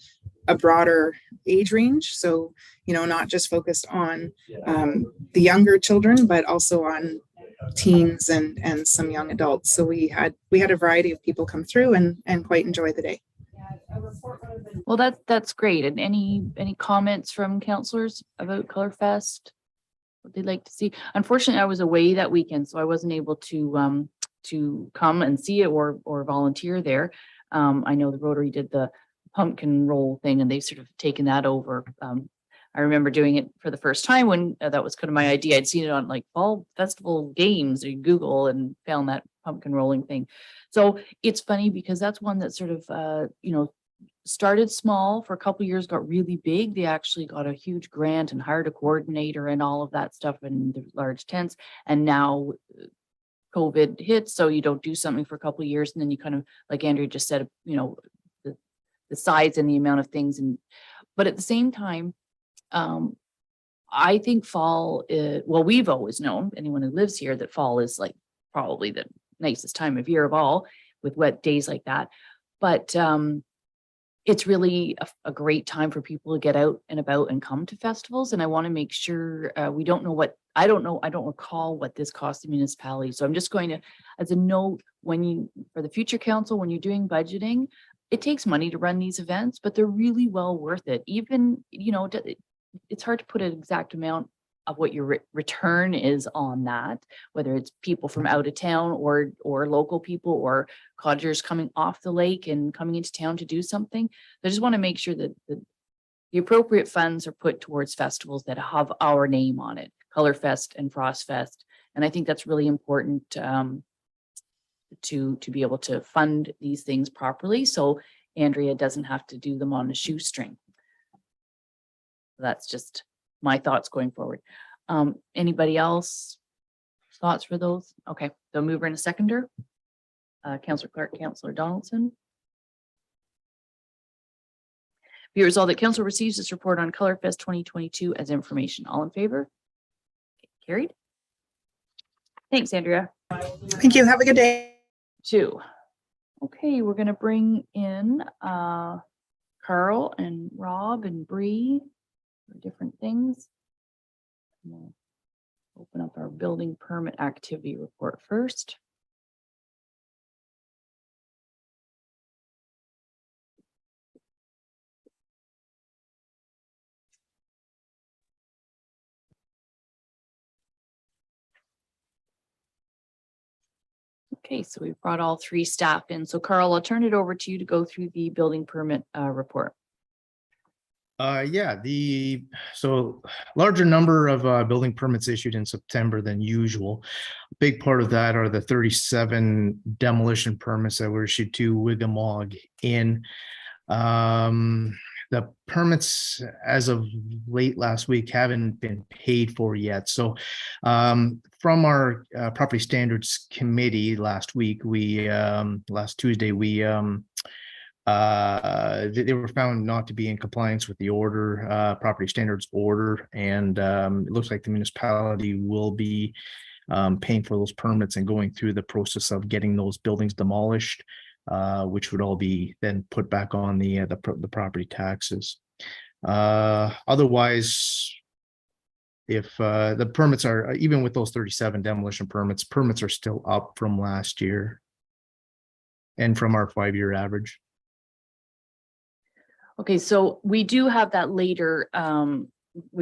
a broader age range. So, not just focused on the younger children, but also on teens and some young adults. So we had a variety of people come through and quite enjoy the day. Well, that's great. And any comments from councillors about Colorfest? What they'd like to see? Unfortunately, I was away that weekend, so I wasn't able to come and see it or volunteer there. I know the Rotary did the pumpkin roll thing, and they've sort of taken that over. I remember doing it for the first time when that was kind of my idea. I'd seen it on like fall festival games, or Google, and found that pumpkin rolling thing. So it's funny because that's one that sort of, started small for a couple of years, got really big. They actually got a huge grant and hired a coordinator and all of that stuff in the large tents. And now COVID hits, so you don't do something for a couple of years, and then you kind of, like Andrea just said, the size and the amount of things. But at the same time, I think fall, well, we've always known, anyone who lives here, that fall is like probably the nicest time of year of all, with wet days like that. But it's really a great time for people to get out and about and come to festivals. And I want to make sure we don't know what, I don't recall what this costs the municipality. So I'm just going to, as a note, for the future council, when you're doing budgeting, it takes money to run these events, but they're really well worth it. Even, it's hard to put an exact amount of what your return is on that, whether it's people from out of town or local people or cottagers coming off the lake and coming into town to do something. I just want to make sure that the appropriate funds are put towards festivals that have our name on it, Colorfest and Frostfest. And I think that's really important to be able to fund these things properly, so Andrea doesn't have to do them on a shoestring. That's just my thoughts going forward. Anybody else thoughts for those? Okay, the mover and a seconder. Councillor Clark, Councillor Donaldson. Be it resolved that council receives this report on Colorfest 2022 as information. All in favor? Carried. Thanks, Andrea. Thank you. Have a good day. 2. Okay, we're going to bring in Carl and Rob and Bree for different things. We'll open up our building permit activity report first. Okay, so we've brought all 3 staff in. So Carl, I'll turn it over to you to go through the building permit report. So larger number of building permits issued in September than usual. A big part of that are the 37 demolition permits that were issued to Wigamog in. The permits as of late last week haven't been paid for yet. So from our property standards committee last week, last Tuesday, they were found not to be in compliance with the order, property standards order, and it looks like the municipality will be paying for those permits and going through the process of getting those buildings demolished, which would all be then put back on the property taxes. Otherwise, if the permits are, even with those 37 demolition permits are still up from last year and from our 5-year average. Okay, so we do have that later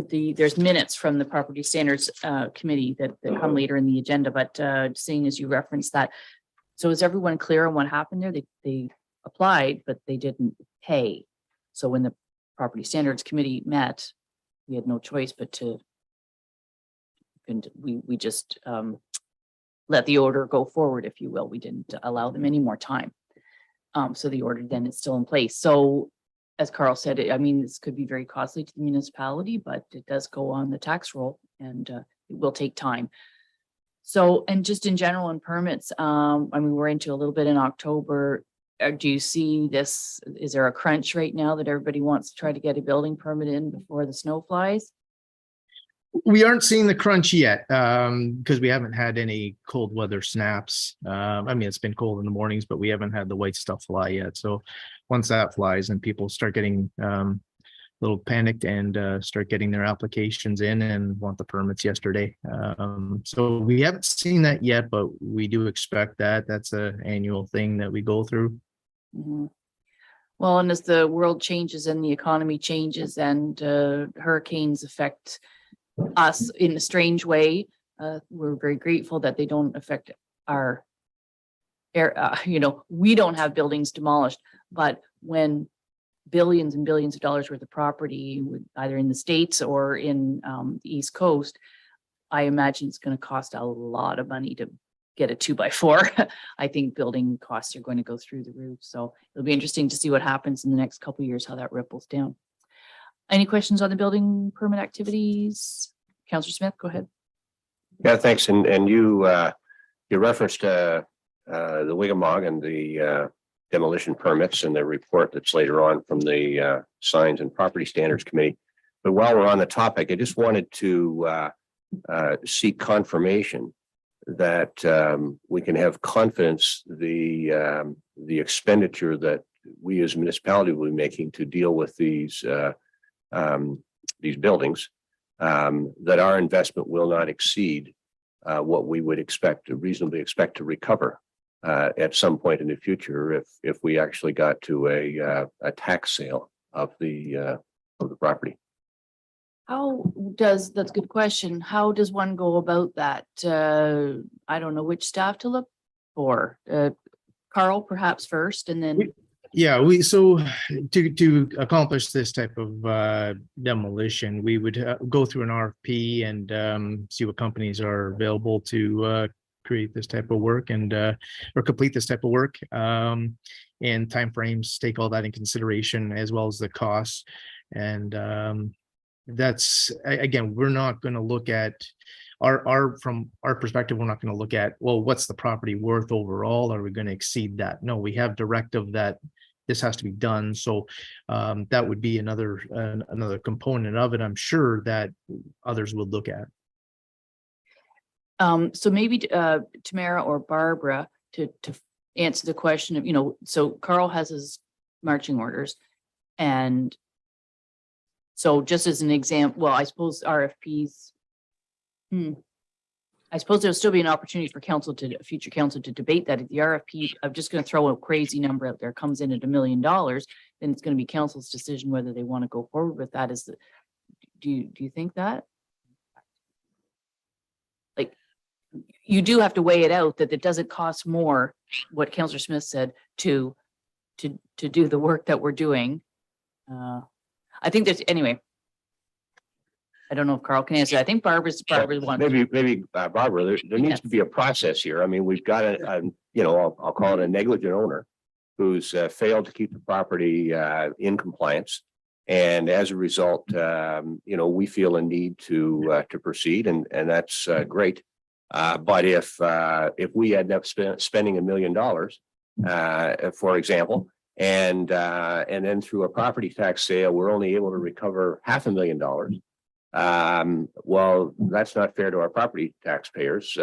there's minutes from the property standards committee that come later in the agenda, but seeing as you referenced that, so is everyone clear on what happened there? They applied, but they didn't pay. So when the property standards committee met, we had no choice but to, and we just let the order go forward, if you will. We didn't allow them any more time. So the order then is still in place. So as Carl said, I mean, this could be very costly to the municipality, but it does go on the tax roll and it will take time. So, and just in general in permits, I mean, we're into a little bit in October. Do you see this? Is there a crunch right now that everybody wants to try to get a building permit in before the snow flies? We aren't seeing the crunch yet, because we haven't had any cold weather snaps. I mean, it's been cold in the mornings, but we haven't had the white stuff fly yet. So once that flies and people start getting a little panicked and start getting their applications in and want the permits yesterday. So we haven't seen that yet, but we do expect that. That's an annual thing that we go through. Mhm. Well, and as the world changes and the economy changes and hurricanes affect us in a strange way, we're very grateful that they don't affect our air. We don't have buildings demolished, but when billions and billions of dollars worth of property, either in the States or in the East Coast, I imagine it's going to cost a lot of money to get a 2x4. I think building costs are going to go through the roof. So it'll be interesting to see what happens in the next couple of years, how that ripples down. Any questions on the building permit activities? Councillor Smith, go ahead. Yeah, thanks. And you referenced the Wigamog and the demolition permits and the report that's later on from the Signs and Property Standards Committee. But while we're on the topic, I just wanted to seek confirmation that we can have confidence the expenditure that we as a municipality will be making to deal with these buildings, that our investment will not exceed what we would reasonably expect to recover at some point in the future if we actually got to a tax sale of the property. That's a good question. How does one go about that? I don't know which staff to look for. Carl, perhaps first, and then. So to accomplish this type of demolition, we would go through an RFP and see what companies are available to create this type of work and or complete this type of work, and timeframes, take all that in consideration as well as the costs. And that's, again, we're not going to look at from our perspective, we're not going to look at, well, what's the property worth overall? Are we going to exceed that? No, we have directive that this has to be done. So that would be another component of it, I'm sure, that others would look at. So maybe Tamara or Barbara to answer the question of, so Carl has his marching orders. And so just as an example, well, I suppose RFPs, I suppose there'll still be an opportunity for future council to debate that. If the RFP, I'm just going to throw a crazy number out there, comes in at $1 million, then it's going to be council's decision whether they want to go forward with that. Do you think that? Like, you do have to weigh it out that it doesn't cost more, what Councillor Smith said, to do the work that we're doing. I think there's, anyway. I don't know if Carl can answer. I think Barbara's one. Maybe Barbara, there needs to be a process here. I mean, we've got I'll call it a negligent owner who's failed to keep the property in compliance. And as a result, we feel a need to proceed, and that's great. But if we end up spending $1 million, for example, and then through a property tax sale, we're only able to recover $500,000. Well, that's not fair to our property taxpayers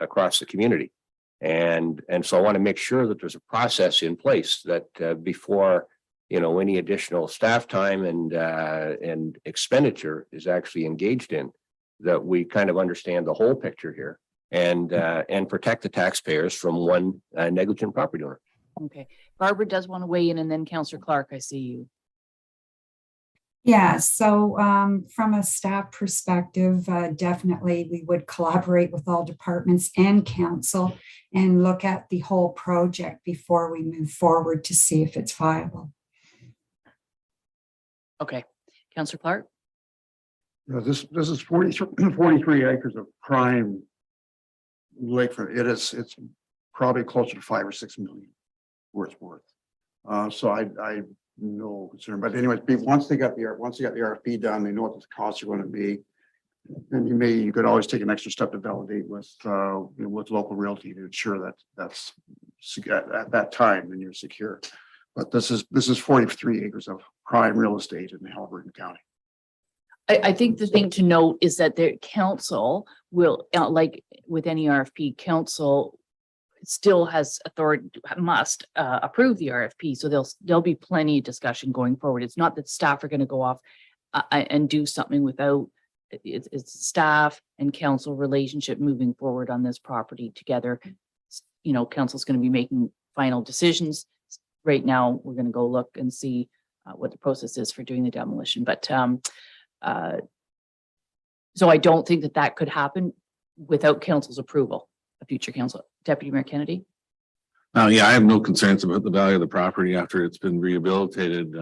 across the community. And so I want to make sure that there's a process in place that before, any additional staff time and expenditure is actually engaged in, that we kind of understand the whole picture here and protect the taxpayers from one negligent property owner. Okay. Barbara does want to weigh in, and then Councillor Clark, I see you. Yeah, so from a staff perspective, definitely we would collaborate with all departments and council and look at the whole project before we move forward to see if it's viable. Okay. Councillor Clark? This is 43 acres of prime lakefront. It's probably closer to 5 or 6 million worth. So I no concern. But anyways, once they got the RFP done, they know what the costs are going to be. Then you could always take an extra step to validate with local realty to ensure that that's at that time, then you're secure. But this is 43 acres of prime real estate in Haliburton County. I think the thing to note is that the council will, like with any RFP, council still has authority, must approve the RFP. So there'll be plenty of discussion going forward. It's not that staff are going to go off and do something without it's staff and council relationship moving forward on this property together. You know, council's going to be making final decisions. Right now, we're going to go look and see what the process is for doing the demolition. But so I don't think that could happen without council's approval, a future council. Deputy Mayor Kennedy? Yeah, I have no concerns about the value of the property after it's been rehabilitated,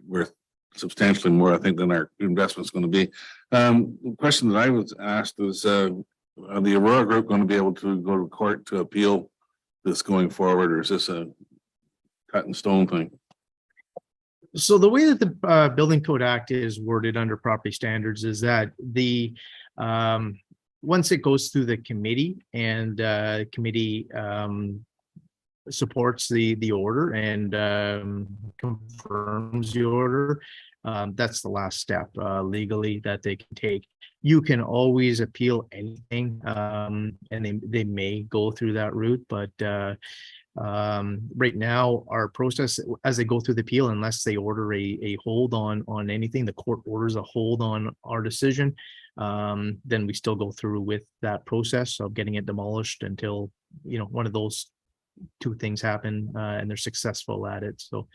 worth substantially more, I think, than our investment's going to be. The question that I was asked was, are the Aurora Group going to be able to go to court to appeal this going forward, or is this a cut in stone thing? So the way that the Building Code Act is worded under property standards is that the once it goes through the committee and committee supports the order and confirms the order, that's the last step legally that they can take. You can always appeal anything, and they may go through that route, but right now our process as they go through the appeal, unless they order a hold on anything, the court orders a hold on our decision, then we still go through with that process of getting it demolished until, you know, one of those two things happen and they're successful at it. So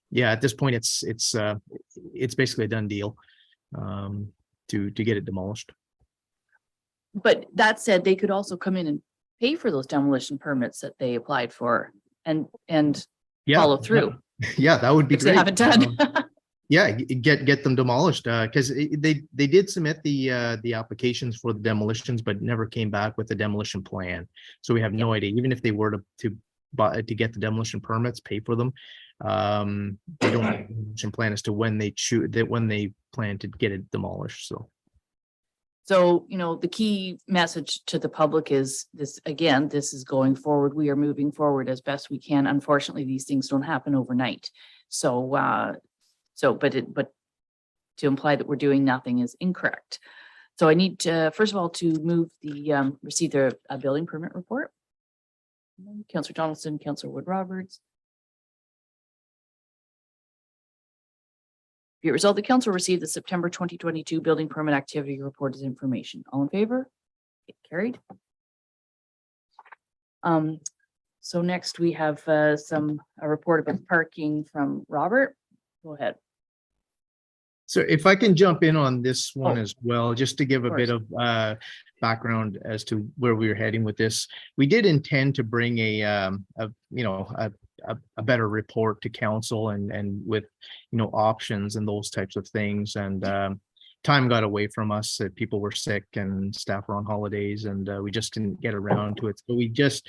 yeah, at this point it's basically a done deal to get it demolished. But that said, they could also come in and pay for those demolition permits that they applied for and Yeah, follow through. Yeah, that would be Which great. they haven't done. Yeah, get them demolished because they did submit the applications for the demolitions, but never came back with a demolition plan. So we have no idea, even if they were to get the demolition permits, pay for them. They don't have a demolition plan as to when they plan to get it demolished. So, you know, the key message to the public is this, again, this is going forward. We are moving forward as best we can. Unfortunately, these things don't happen overnight. So, but to imply that we're doing nothing is incorrect. So I need to, first of all, to move receive the building permit report. Councillor Donaldson, Councillor Wood Roberts. Be it resolved, the council received the September 2022 building permit activity report as information. All in favor? Carried. So next we have a report about parking from Robert. Go ahead. So if I can jump in on this one as well, just to give a course. bit of background as to where we were heading with this. We did intend to bring a better report to council and with, you know, options and those types of things. And time got away from us. People were sick and staff were on holidays, and we just didn't get around to it. So we just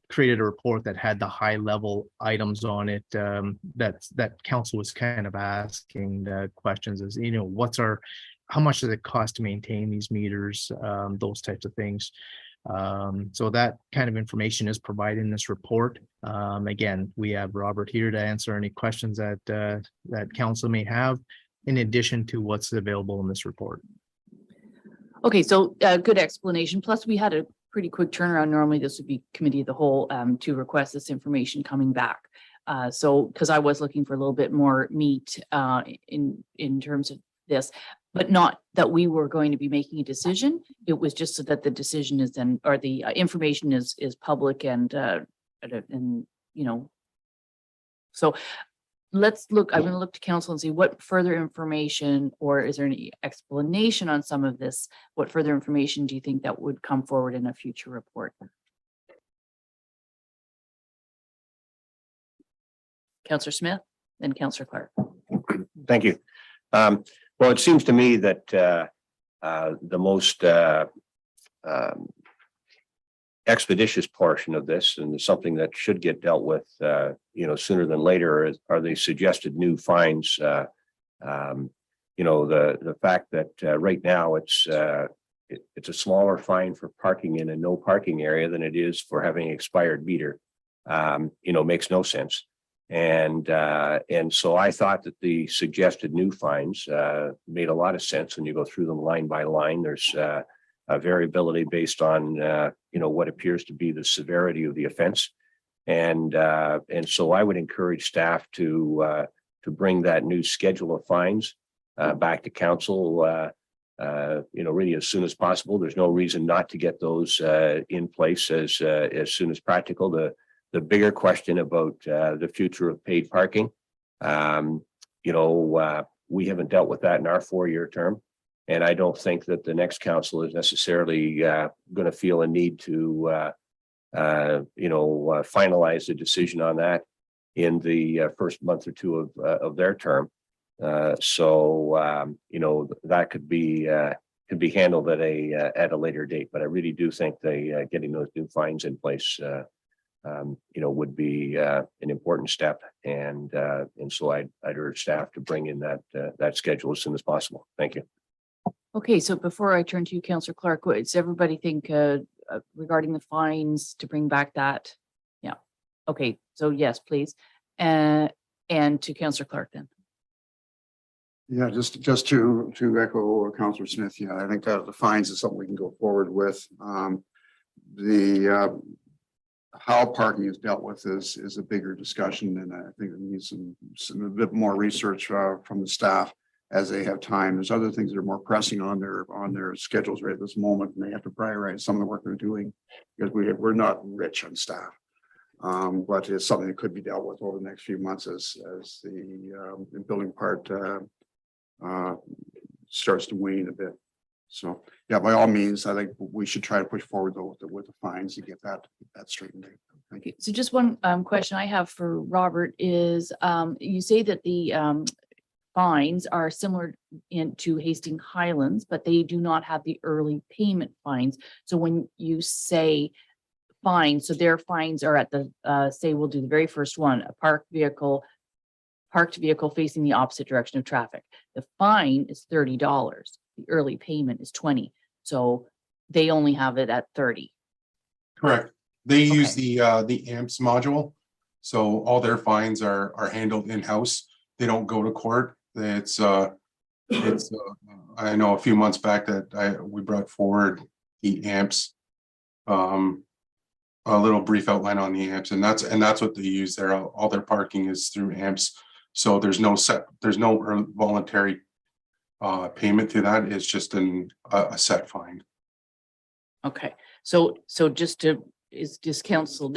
created a report that had the high level items on it that council was kind of asking the questions as, you know, how much does it cost to maintain these meters, those types of things. So that kind of information is provided in this report. Again, we have Robert here to answer any questions that council may have, in addition to what's available in this report. Okay, so good explanation. Plus, we had a pretty quick turnaround. Normally, this would be committee of the whole to request this information coming back. So, because I was looking for a little bit more meat in terms of this, but not that we were going to be making a decision. It was just so that the decision is then, or the information is public and you know. So let's look. I'm going to look to council and see what further information, or is there any explanation on some of this? What further information do you think that would come forward in a future report? Councillor Smith, then Councillor Clark. Thank you. Well, it seems to me that the most expeditious portion of this, and something that should get dealt with, sooner than later, are the suggested new fines. The fact that right now it's a smaller fine for parking in a no parking area than it is for having expired meter, makes no sense. And so I thought that the suggested new fines made a lot of sense when you go through them line by line. There's a variability based on what appears to be the severity of the offense, and so I would encourage staff to bring that new schedule of fines back to council, really as soon as possible. There's no reason not to get those in place as soon as practical. The bigger question about the future of paid parking, we haven't dealt with that in our 4-year term. And I don't think that the next council is necessarily going to feel a need to, finalize the decision on that in the first month or two of their term. That could be handled at a later date. But I really do think getting those new fines in place, would be an important step. And so I'd urge staff to bring in that schedule as soon as possible. Thank you. Okay, so before I turn to you, Councillor Clark, what does everybody think regarding the fines to bring back that? Yeah. Okay, so yes, please. And to Councillor Clark then. Yeah, just to echo Councillor Smith, I think that the fines is something we can go forward with. How parking is dealt with is a bigger discussion, and I think it needs a bit more research from the staff as they have time. There's other things that are more pressing on their schedules right at this moment, and they have to prioritize some of the work they're doing because we're not rich on staff. But it's something that could be dealt with over the next few months as the building part starts to wane a bit. So yeah, by all means, I think we should try to push forward though with the fines to get that straightened out. Thank you. So just one question I have for Robert is, you say that the fines are similar to Hastings Highlands, but they do not have the early payment fines. So when you say fines, so their fines are at the say we'll do the very first one, a parked vehicle facing the opposite direction of traffic. The fine is $30. The early payment is 20. So they only have it at 30. Correct. They use the AMPS module. So all their fines are handled in-house. They don't go to court. It's I know a few months back that we brought forward the AMPS, a little brief outline on the AMPS, and that's what they use there. All their parking is through AMPS. So there's no voluntary payment to that. It's just a set fine. Okay, so is this council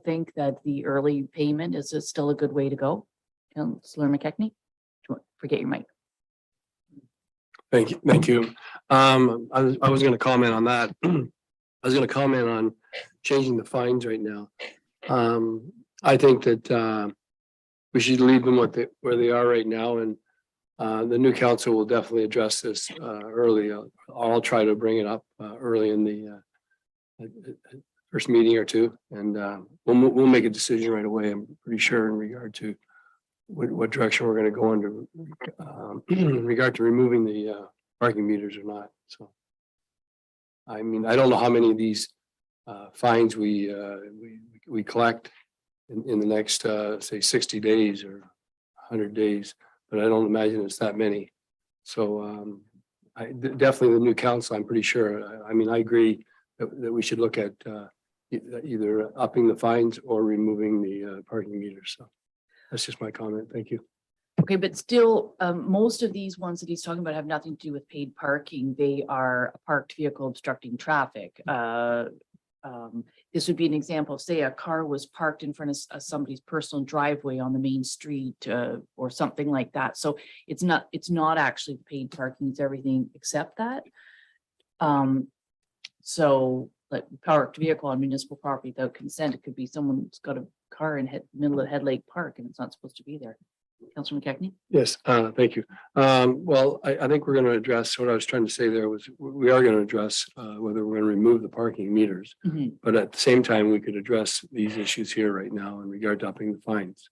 think that the early payment is still a good way to go? Councillor McKechnie, forget your mic. Thank you. I was going to comment on that. I was going to comment on changing the fines right now. I think that we should leave them where they are right now, and the new council will definitely address this early. I'll try to bring it up early in the first meeting or two, and we'll make a decision right away. I'm pretty sure in regard to what direction we're going to go into in regard to removing the parking meters or not. So, I mean, I don't know how many of these fines we collect in the next say 60 days or 100 days, but I don't imagine it's that many. So definitely the new council, I'm pretty sure. I mean, I agree that we should look at either upping the fines or removing the parking meters. So that's just my comment. Thank you. Okay, but still, most of these ones that he's talking about have nothing to do with paid parking. They are a parked vehicle obstructing traffic. This would be an example of, say, a car was parked in front of somebody's personal driveway on the main street or something like that. So it's not actually paid parking, it's everything except that. So like parked vehicle on municipal property without consent, it could be someone's got a car in middle of Head Lake Park and it's not supposed to be there. Councilor McKechnie? Yes, thank you. Well, I think we're going to address what I was trying to say there was we are going to address whether we're going to remove the parking meters. Mhm. But at the same time, we could address these issues here right now in regard to upping the fines.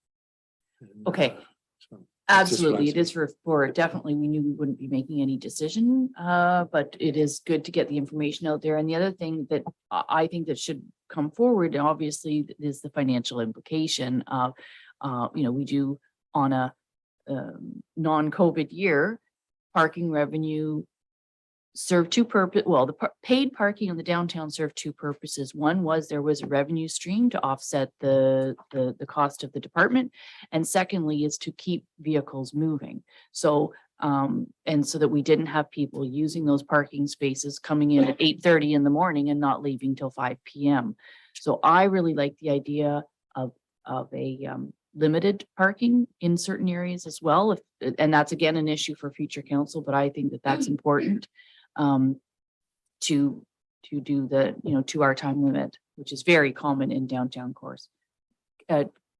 And, Okay. so that's just what Absolutely. I It is for definitely, we knew we wouldn't be making any decision, but it is good to get the information out there. And the other thing that I think that should come forward, obviously, is the financial implication of, we do on a non-COVID year, parking revenue served two purpose. Well, the paid parking in the downtown served two purposes. One was there was a revenue stream to offset the cost of the department, and secondly is to keep vehicles moving. So and so that we didn't have people using those parking spaces coming in at 8:30 in the morning and not leaving till 5 p.m. So I really like the idea of a limited parking in certain areas as well. And that's again an issue for future council, but I think that that's important to do the 2-hour time limit, which is very common in downtown cores.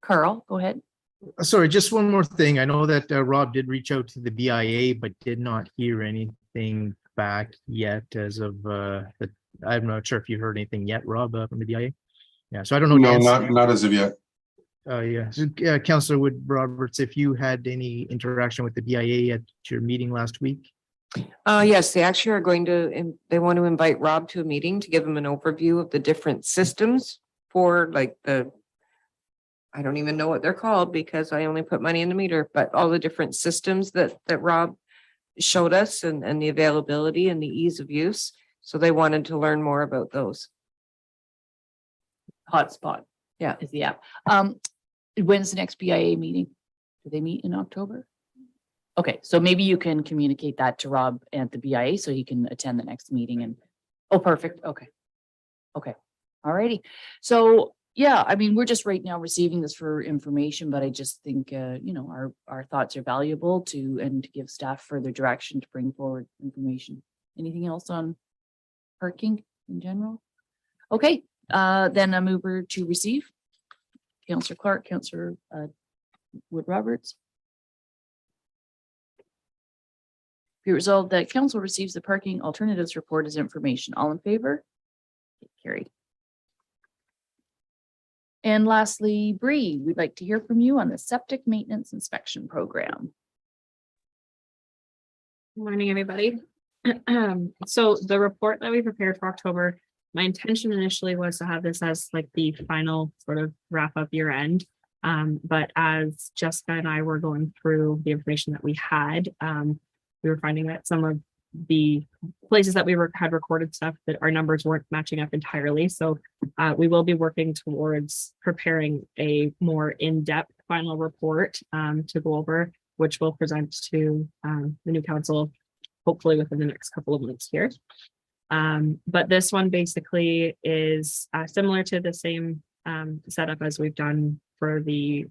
Carl, go ahead. Sorry, just one more thing. I know that Rob did reach out to the BIA, but did not hear anything back yet as of I'm not sure if you heard anything yet, Rob, from the BIA. Yeah, so I don't know. No, not as of yet. Yeah. So, Councillor Wood Roberts, if you had any interaction with the BIA at your meeting last week? Yes, they actually are going to, they want to invite Rob to a meeting to give him an overview of the different systems for like I don't even know what they're called because I only put money in the meter, but all the different systems that Rob showed us and the availability and the ease of use. So they wanted to learn more about those. Hotspot. Yeah. Is the app. When's the next BIA meeting? Do they meet in October? Okay, so maybe you can communicate that to Rob at the BIA so he can attend the next meeting and, oh, perfect. Okay. All righty. So yeah, I mean, we're just right now receiving this for information, but I just think, our thoughts are valuable to give staff further direction to bring forward information. Anything else on parking in general? Okay, then a mover to receive. Councillor Clark, Councillor Wood Roberts. Be resolved that council receives the parking alternatives report as information. All in favor? Carried. And lastly, Bree, we'd like to hear from you on the septic maintenance inspection program. Good morning, everybody. So the report that we prepared for October, my intention initially was to have this as like the final sort of wrap up year end. But as Jessica and I were going through the information that we had, we were finding that some of the places that we had recorded stuff that our numbers weren't matching up entirely. So we will be working towards preparing a more in-depth final report to go over, which we'll present to the new council hopefully within the next couple of months here. But this one basically is similar to the same setup as we've done for the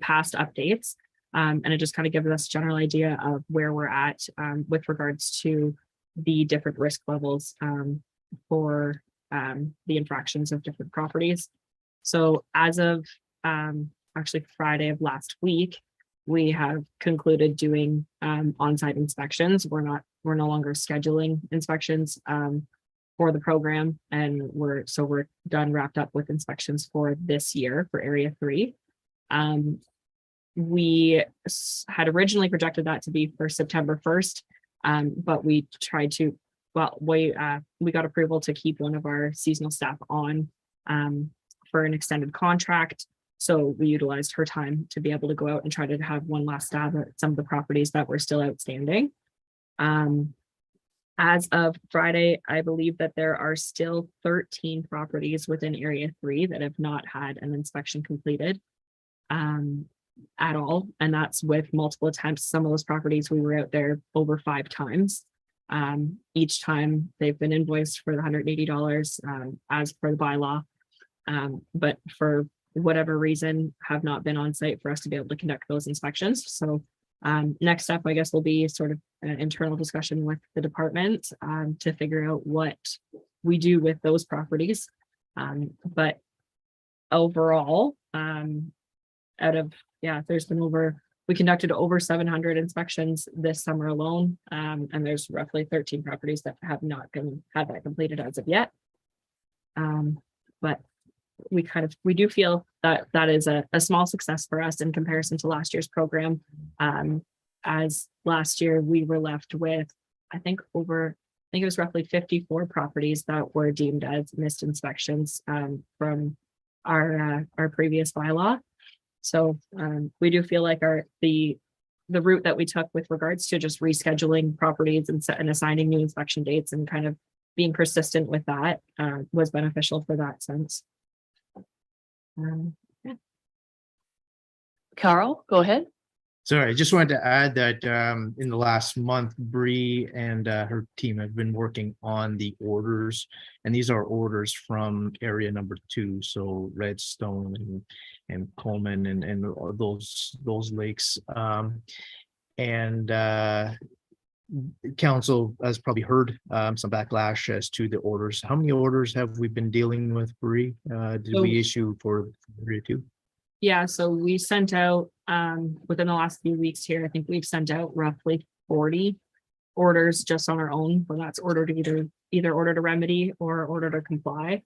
past updates. And it just kind of gives us a general idea of where we're at with regards to the different risk levels for the infractions of different properties. So as of actually Friday of last week, we have concluded doing on-site inspections. We're no longer scheduling inspections for the program, and we're done, wrapped up with inspections for this year for Area 3. We had originally projected that to be for September 1st, but we tried to, we got approval to keep one of our seasonal staff on for an extended contract. So we utilized her time to be able to go out and try to have one last stab at some of the properties that were still outstanding. As of Friday, I believe that there are still 13 properties within Area 3 that have not had an inspection completed at all. And that's with multiple attempts. Some of those properties we were out there over 5 times. Each time they've been invoiced for the $180 as per the bylaw. But for whatever reason have not been on site for us to be able to conduct those inspections. So next step, I guess, will be sort of an internal discussion with the department to figure out what we do with those properties. But overall, out of, there's been we conducted over 700 inspections this summer alone. And there's roughly 13 properties that have not had that completed as of yet. But we do feel that that is a small success for us in comparison to last year's program. As last year we were left with, I think it was roughly 54 properties that were deemed as missed inspections from our previous bylaw. So we do feel like the route that we took with regards to just rescheduling properties and assigning new inspection dates and kind of being persistent with that was beneficial for that sense. Carl, go ahead. Sorry, I just wanted to add that in the last month, Bree and her team have been working on the orders, and these are orders from area number 2, so Redstone and Coleman and those lakes. Council has probably heard some backlash as to the orders. How many orders have we been dealing with, Bree? Did we issue for area 2? Yeah, so we sent out within the last few weeks here, I think we've sent out roughly 40 orders just on our own, but that's ordered either order to remedy or order to comply,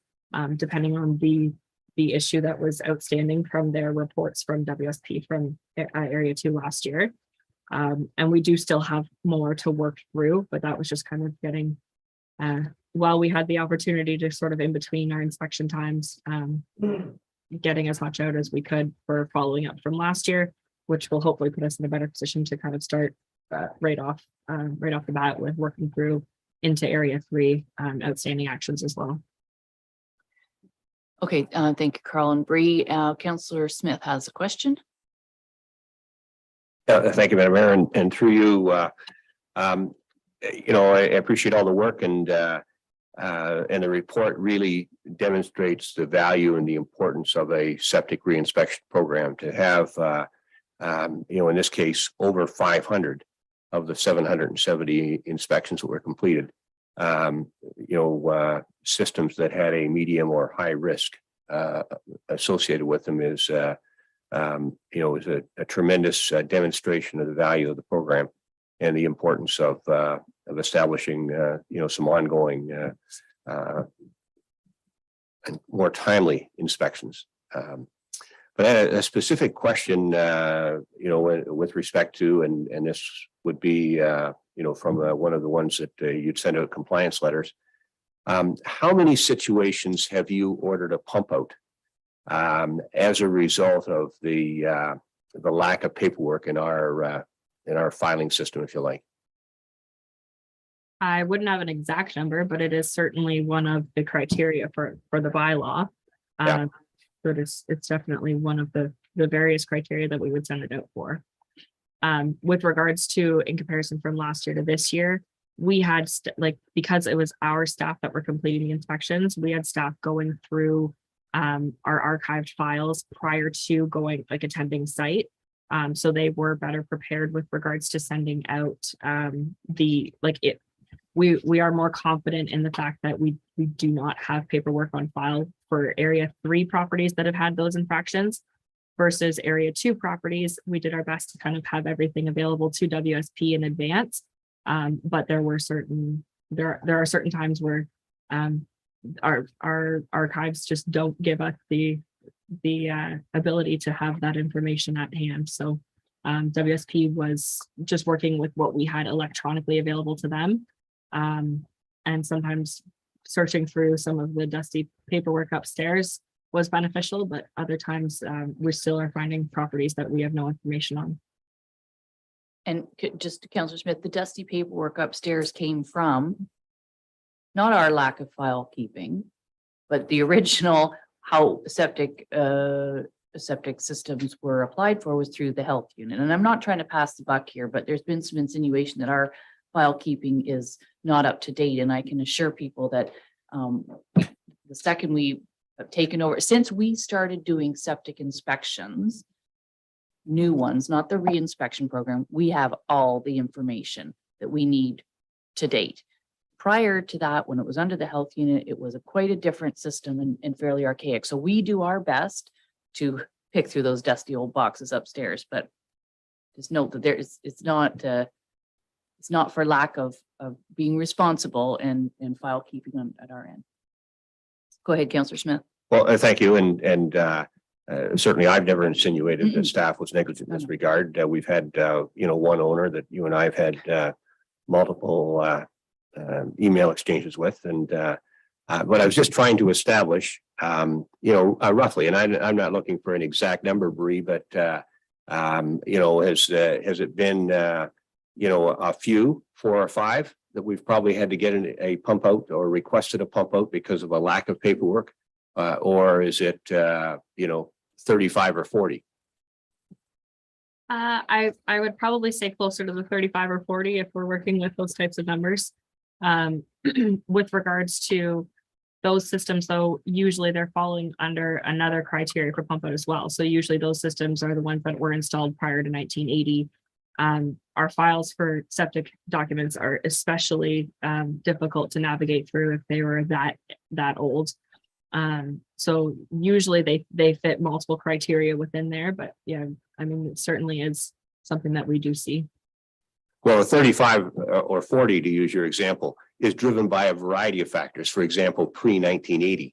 depending on the issue that was outstanding from their reports from WSP from area 2 last year. And we do still have more to work through, but that was just kind of getting while we had the opportunity to sort of in between our inspection times, getting as much out as we could for following up from last year, which will hopefully put us in a better position to kind of start right off the bat with working through into area 3 outstanding actions as well. Okay, thank you, Carl and Bree. Councillor Smith has a question. Thank you, Madam Mayor, and through you, I appreciate all the work, and the report really demonstrates the value and the importance of a septic reinspection program to have, in this case, over 500 of the 770 inspections that were completed, systems that had a medium or high risk associated with them is a tremendous demonstration of the value of the program and the importance of establishing, some ongoing and more timely inspections. But I had a specific question, with respect to, and this would be, from one of the ones that you'd send out compliance letters. How many situations have you ordered a pump out as a result of the lack of paperwork in our filing system, if you like? I wouldn't have an exact number, but it is certainly one of the criteria for the bylaw. Yeah. So it's definitely one of the various criteria that we would send it out for. With regards to, in comparison from last year to this year, we had because it was our staff that were completing the inspections, we had staff going through our archived files prior to attending site. So they were better prepared with regards to sending out we are more confident in the fact that we do not have paperwork on file for area 3 properties that have had those infractions versus area 2 properties. We did our best to kind of have everything available to WSP in advance. But there are certain times where our archives just don't give us the ability to have that information at hand. So WSP was just working with what we had electronically available to them. And sometimes searching through some of the dusty paperwork upstairs was beneficial, but other times we still are finding properties that we have no information on. And just Councillor Smith, the dusty paperwork upstairs came from not our lack of file keeping, but the original how septic systems were applied for was through the health unit. And I'm not trying to pass the buck here, but there's been some insinuation that our file keeping is not up to date. And I can assure people that the second we have taken over, since we started doing septic inspections, new ones, not the reinspection program, we have all the information that we need to date. Prior to that, when it was under the health unit, it was quite a different system and fairly archaic. So we do our best to pick through those dusty old boxes upstairs, but just note that it's not for lack of being responsible and file keeping at our end. Go ahead, Councillor Smith. Well, thank you. And certainly I've never insinuated that staff was negligent in this regard. We've had, one owner that you and I have had multiple email exchanges with. And but I was just trying to establish, roughly, and I'm not looking for an exact number, Bree, but, has it been, a few, 4 or 5 that we've probably had to get a pump out or requested a pump out because of a lack of paperwork? Or is it, 35 or 40? I would probably say closer to the 35 or 40 if we're working with those types of numbers. With regards to those systems, though, usually they're falling under another criteria for pump out as well. So usually those systems are the ones that were installed prior to 1980. Our files for septic documents are especially difficult to navigate through if they were that old. So usually they fit multiple criteria within there, but yeah, I mean, it certainly is something that we do see. Well, 35 or 40, to use your example, is driven by a variety of factors. For example, pre-1980.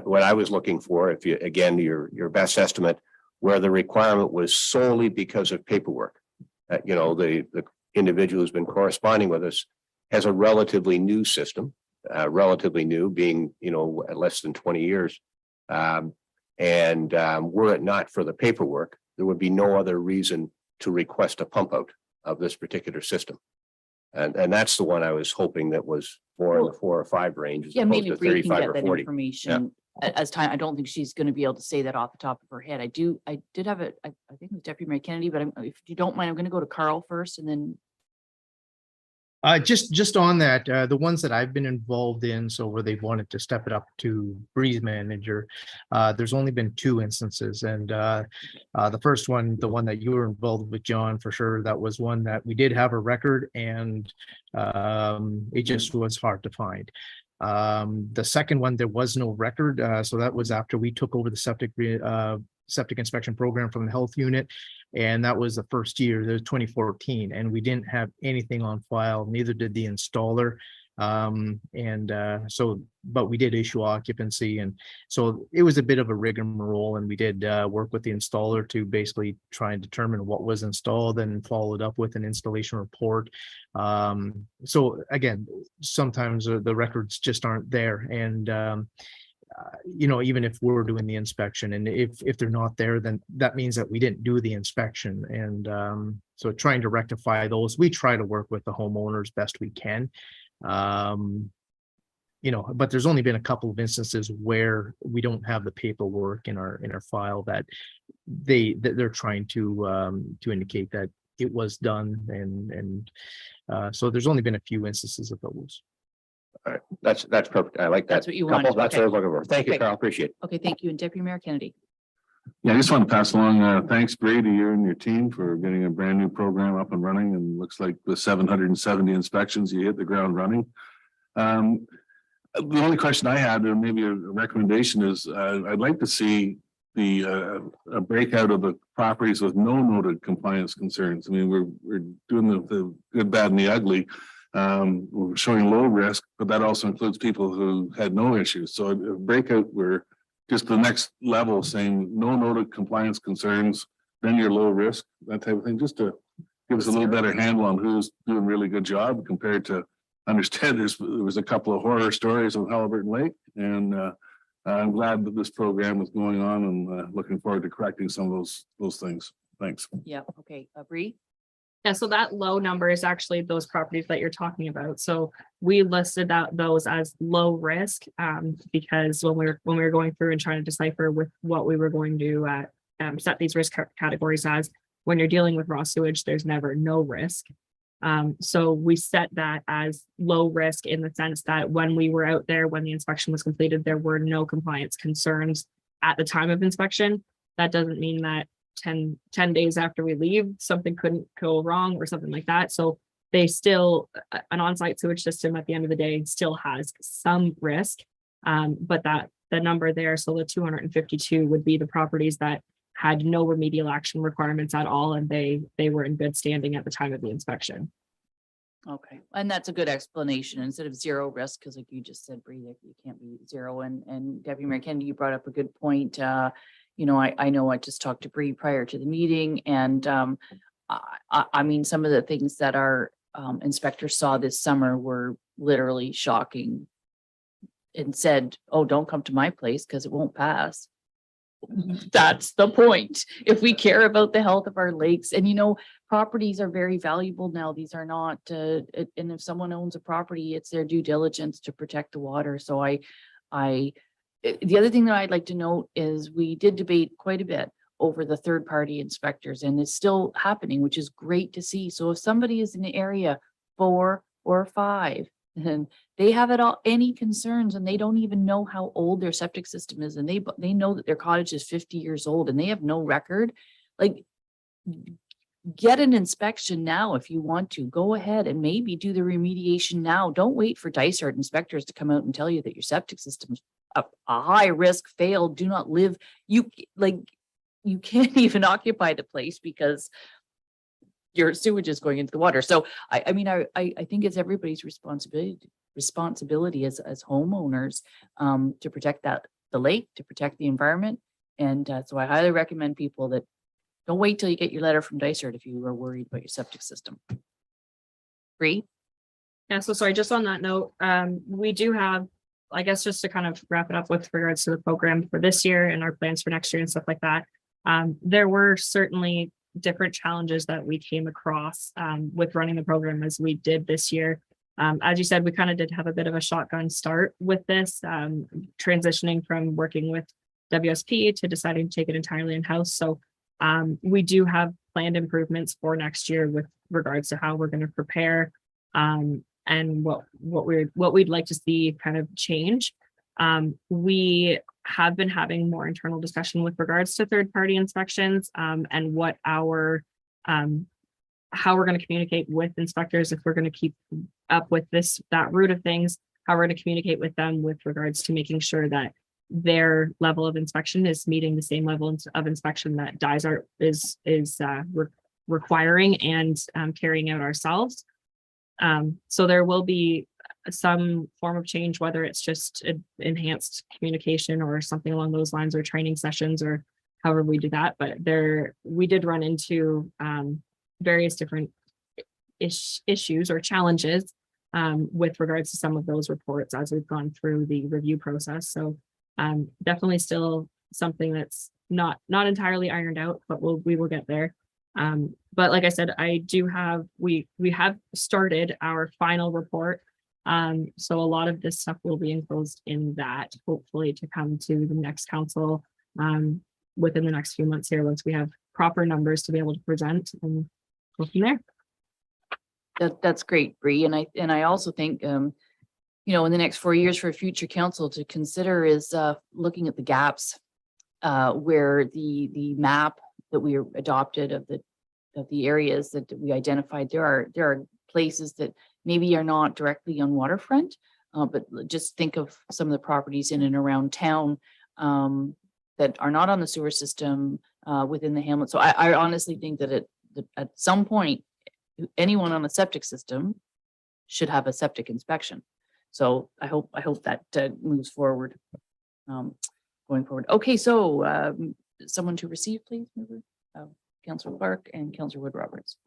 What I was looking for, if you, again, your best estimate, where the requirement was solely because of paperwork. The individual who's been corresponding with us has a relatively new system, relatively new, being, less than 20 years. Were it not for the paperwork, there would be no other reason to request a pump out of this particular system. And that's the one I was hoping that was more in the 4 or 5 range as opposed Maybe to Bree can 35 get or that 40. information as time. I don't think she's going to be able to say that off the top of her head. I did have it. I think it was Deputy Mayor Kennedy, but if you don't mind, I'm going to go to Carl first and then. Just on that, the ones that I've been involved in, so where they've wanted to step it up to Breeze manager, there's only been 2 instances. And the first one, the one that you were involved with, John, for sure, that was one that we did have a record and it just was hard to find. The second one, there was no record. So that was after we took over the septic inspection program from the health unit. And that was the first year, it was 2014, and we didn't have anything on file, neither did the installer. But we did issue occupancy. And so it was a bit of a rigmarole, and we did work with the installer to basically try and determine what was installed and followed up with an installation report. So again, sometimes the records just aren't there. And even if we're doing the inspection, and if they're not there, then that means that we didn't do the inspection. And so trying to rectify those, we try to work with the homeowners best we can. But there's only been a couple of instances where we don't have the paperwork in our file that they're trying to indicate that it was done. And so there's only been a few instances of those. All right, that's perfect. I like that. That's what you wanted. That's what I was looking for. Thank you, Okay. Carl. Appreciate it. Okay, thank you. And Deputy Mayor Kennedy. Yeah, I just want to pass along, thanks, Bree, to you and your team for getting a brand new program up and running. And looks like with 770 inspections, you hit the ground running. The only question I had, or maybe a recommendation, is I'd like to see a breakout of the properties with no noted compliance concerns. I mean, we're doing the good, bad, and the ugly. We're showing low risk, but that also includes people who had no issues. So a breakout where just the next level saying no noted compliance concerns, then you're low risk, that type of thing, just to give us a little better handle on who's doing a really good job compared to understand there was a couple of horror stories on Halliburton Lake. And I'm glad that this program is going on, and looking forward to correcting some of those things. Thanks. Yeah. Okay. Bree. Yeah, so that low number is actually those properties that you're talking about. So we listed those as low risk because when we were going through and trying to decipher with what we were going to set these risk categories as, when you're dealing with raw sewage, there's never no risk. So we set that as low risk in the sense that when we were out there, when the inspection was completed, there were no compliance concerns at the time of inspection. That doesn't mean that 10 days after we leave, something couldn't go wrong or something like that. So they still, an on-site sewage system at the end of the day still has some risk, but that the number there. So the 252 would be the properties that had no remedial action requirements at all, and they were in good standing at the time of the inspection. Okay, and that's a good explanation instead of zero risk, because like you just said, Bree, you can't be zero. And Deputy Mayor Kennedy, you brought up a good point. You know, I know I just talked to Bree prior to the meeting, and I mean, some of the things that our inspectors saw this summer were literally shocking, and said, "Oh, don't come to my place because it won't pass." That's the point. If we care about the health of our lakes, and you know, properties are very valuable now. These are not, and if someone owns a property, it's their due diligence to protect the water. So the other thing that I'd like to note is we did debate quite a bit over the third-party inspectors, and it's still happening, which is great to see. So if somebody is in the area 4 or 5, and they have it all, any concerns, and they don't even know how old their septic system is, and they know that their cottage is 50 years old and they have no record, like, get an inspection now. If you want to, go ahead and maybe do the remediation now. Don't wait for Dysart inspectors to come out and tell you that your septic system's a high risk, failed, do not live. You can't even occupy the place because your sewage is going into the water. So I mean, I think it's everybody's responsibility as homeowners to protect the lake, to protect the environment. And so I highly recommend people that don't wait till you get your letter from Dysart if you are worried about your septic system. Bree? Yeah, so sorry, just on that note, we do have, I guess, just to kind of wrap it up with regards to the program for this year and our plans for next year and stuff like that. There were certainly different challenges that we came across with running the program as we did this year. As you said, we kind of did have a bit of a shotgun start with this, transitioning from working with WSP to deciding to take it entirely in-house. So we do have planned improvements for next year with regards to how we're going to prepare and what we'd like to see kind of change. We have been having more internal discussion with regards to third-party inspections and what our how we're going to communicate with inspectors if we're going to keep up with that route of things, how we're going to communicate with them with regards to making sure that their level of inspection is meeting the same level of inspection that Dysart is requiring and carrying out ourselves. So there will be some form of change, whether it's just enhanced communication or something along those lines, or training sessions, or however we do that. But we did run into various different issues or challenges with regards to some of those reports as we've gone through the review process. So definitely still something that's not entirely ironed out, but we will get there. But like I said, we have started our final report. So a lot of this stuff will be enclosed in that, hopefully to come to the next council within the next few months here, once we have proper numbers to be able to present and go from there. That's great, Bree. And I also think, you know, in the next 4 years for a future council to consider is looking at the gaps where the map that we adopted of the areas that we identified, there are places that maybe are not directly on waterfront, but just think of some of the properties in and around town that are not on the sewer system within the hamlet. So I honestly think that at some point, anyone on a septic system should have a septic inspection. So I hope that moves forward, going forward. Okay, so someone to receive, please. Councillor Clark and Councillor Wood Roberts.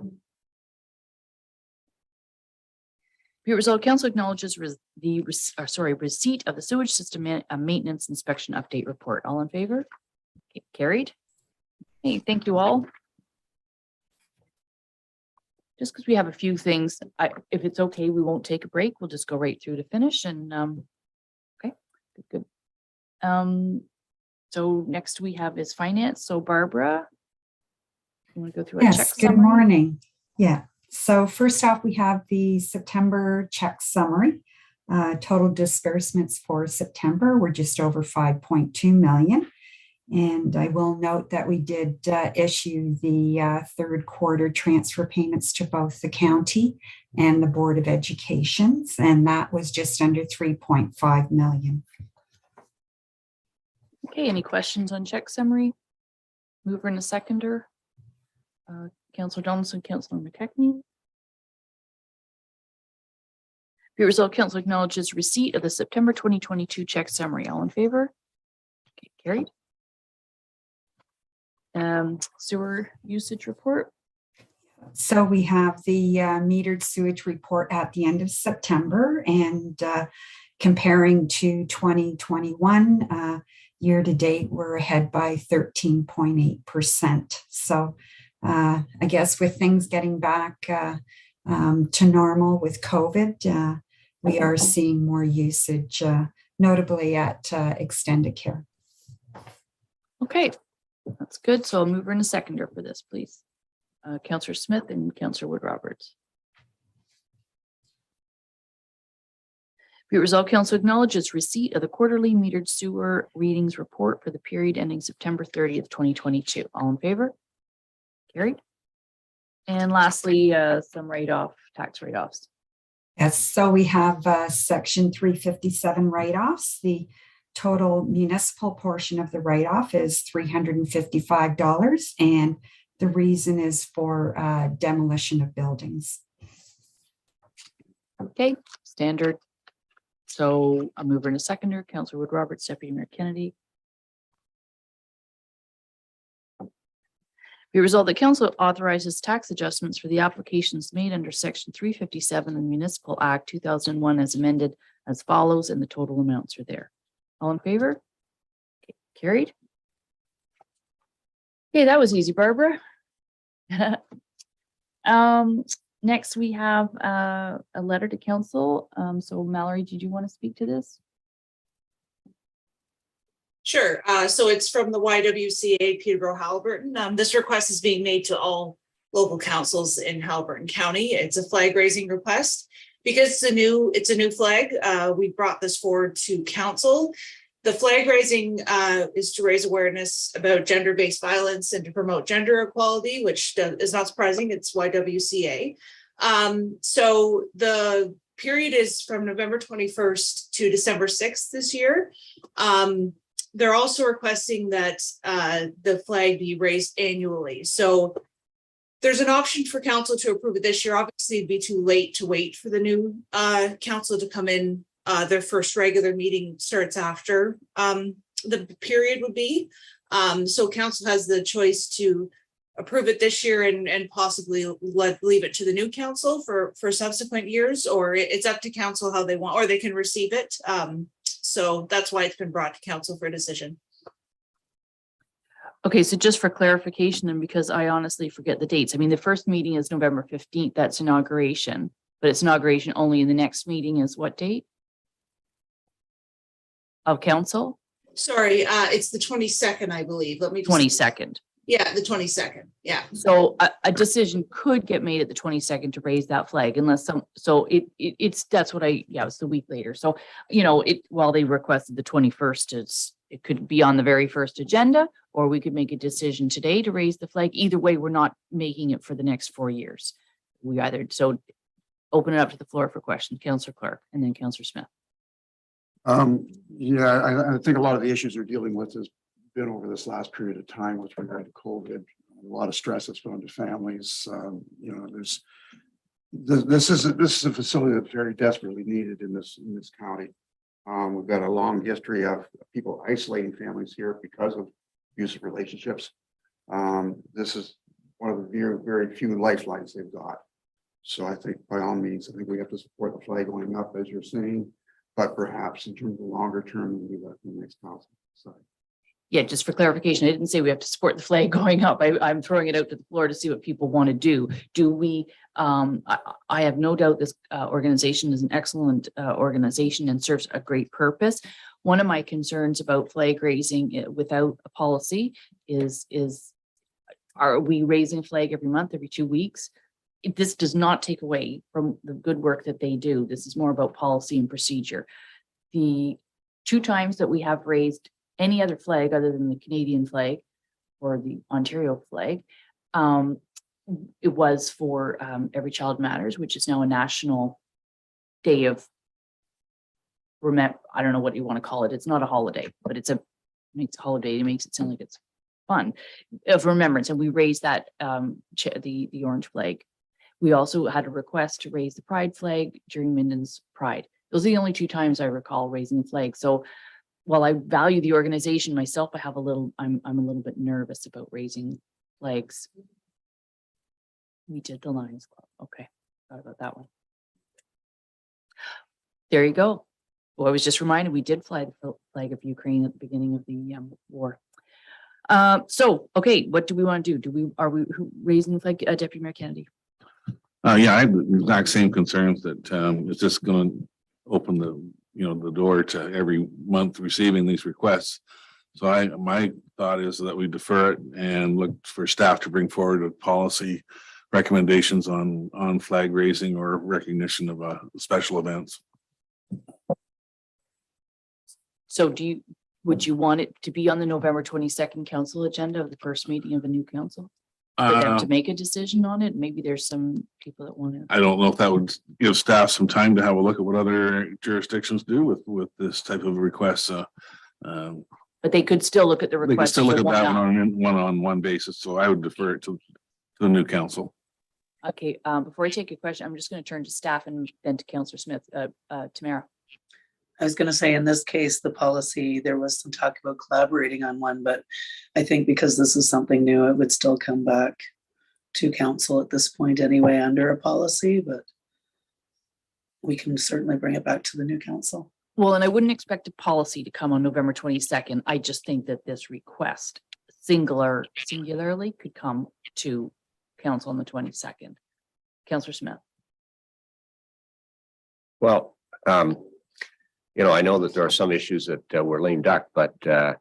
Be it resolved, council acknowledges receipt of the sewage system maintenance inspection update report. All in favor? Okay, carried. Hey, thank you all. Just because we have a few things, if it's okay, we won't take a break. We'll just go right through to finish. And okay, good. So next we have is finance. So Barbara, you want to go through a check summary? Good morning. Yeah. So first off, we have the September check summary. Total disbursements for September were just over 5.2 million. And I will note that we did issue the third quarter transfer payments to both the county and the Board of Education, and that was just under 3.5 million. Okay, any questions on check summary? Mover and a seconder. Councillor Donaldson, Councillor McKechnie. Be it resolved, council acknowledges receipt of the September 2022 check summary. All in favor? Okay, carried. Sewer usage report. So we have the metered sewage report at the end of September, and comparing to 2021 year to date, we're ahead by 13.8%. So I guess with things getting back to normal with COVID, we are seeing more usage, notably at extended care. Okay, that's good. So I'll move her in a seconder for this, please. Councillor Smith and Councillor Wood Roberts. Be it resolved, council acknowledges receipt of the quarterly metered sewer readings report for the period ending September 30th, 2022. All in favor? Carried. And lastly, some tax write-offs. Yes, so we have section 357 write-offs. The total municipal portion of the write-off is $355, and the reason is for demolition of buildings. Okay, standard. So I'll move her in a seconder. Councillor Wood Roberts, Deputy Mayor Kennedy. Be resolved that council authorizes tax adjustments for the applications made under section 357 of the Municipal Act 2001 as amended as follows, and the total amounts are there. All in favor? Okay, carried. Okay, that was easy, Barbara. Next we have a letter to council. So Mallory, did you want to speak to this? Sure. So it's from the YWCA Peterborough Haliburton. This request is being made to all local councils in Haliburton County. It's a flag raising request because it's a new flag. We brought this forward to council. The flag raising is to raise awareness about gender-based violence and to promote gender equality, which is not surprising. It's YWCA. So the period is from November 21st to December 6th this year. They're also requesting that the flag be raised annually. So there's an option for council to approve it this year. Obviously, it'd be too late to wait for the new council to come in. Their first regular meeting starts after the period would be. So council has the choice to approve it this year and possibly leave it to the new council for subsequent years, or it's up to council how they want, or they can receive it. So that's why it's been brought to council for a decision. Okay, so just for clarification, and because I honestly forget the dates. I mean, the first meeting is November 15th. That's inauguration, but it's inauguration only. And the next meeting is what date? Of council? Sorry, it's the 22nd, I believe. Let me 22nd. Yeah, the 22nd. Yeah. So a decision could get made at the 22nd to raise that flag unless that's what it's the week later. So, while they requested the 21st, it could be on the very first agenda, or we could make a decision today to raise the flag. Either way, we're not making it for the next 4 years. Open it up to the floor for questions. Councillor Clark and then Councillor Smith. I think a lot of the issues they're dealing with has been over this last period of time with regard to COVID. A lot of stress that's put onto families. This is a facility that's very desperately needed in this county. We've got a long history of people isolating families here because of abusive relationships. This is one of the very, very few lifelines they've got. So I think by all means, I think we have to support the flag going up, as you're saying, but perhaps in terms of longer term, we'll do that in the next council. So. Yeah, just for clarification, I didn't say we have to support the flag going up. I'm throwing it out to the floor to see what people want to do. Do we, I have no doubt this organization is an excellent organization and serves a great purpose. One of my concerns about flag raising without a policy is are we raising a flag every month, every 2 weeks? This does not take away from the good work that they do. This is more about policy and procedure. The 2 times that we have raised any other flag other than the Canadian flag or the Ontario flag, it was for Every Child Matters, which is now a national day of remember. I don't know what you want to call it. It's not a holiday, but it's a makes holiday, it makes it sound like it's fun of remembrance. And we raised that, the orange flag. We also had a request to raise the pride flag during Minden's Pride. Those are the only two times I recall raising the flag. So while I value the organization myself, I'm a little bit nervous about raising flags. We did the Lions Club. Okay, thought about that one. There you go. Well, I was just reminded, we did fly the flag of Ukraine at the beginning of the war. So, okay, what do we want to do? Are we raising the flag, Deputy Mayor Kennedy? Yeah, I have the exact same concerns that it's just going to open the door to every month receiving these requests. So my thought is that we defer it and look for staff to bring forward a policy recommendations on flag raising or recognition of special events. So would you want it to be on the November 22nd council agenda of the first meeting of a new council? For them to make a decision on it? Maybe there's some people that want to. I don't know if that would give staff some time to have a look at what other jurisdictions do with this type of request. But they could still look at the They can request. still look as at a that one-off. on a one-on-one basis. So I would defer it to the new council. Okay, before I take a question, I'm just going to turn to staff and then to Councillor Smith. Tamara. I was going to say, in this case, the policy, there was some talk about collaborating on one, but I think because this is something new, it would still come back to council at this point anyway, under a policy, but we can certainly bring it back to the new council. Well, and I wouldn't expect a policy to come on November 22nd. I just think that this request singularly could come to council on the 22nd. Councillor Smith. Well, I know that there are some issues that were lame duck, but as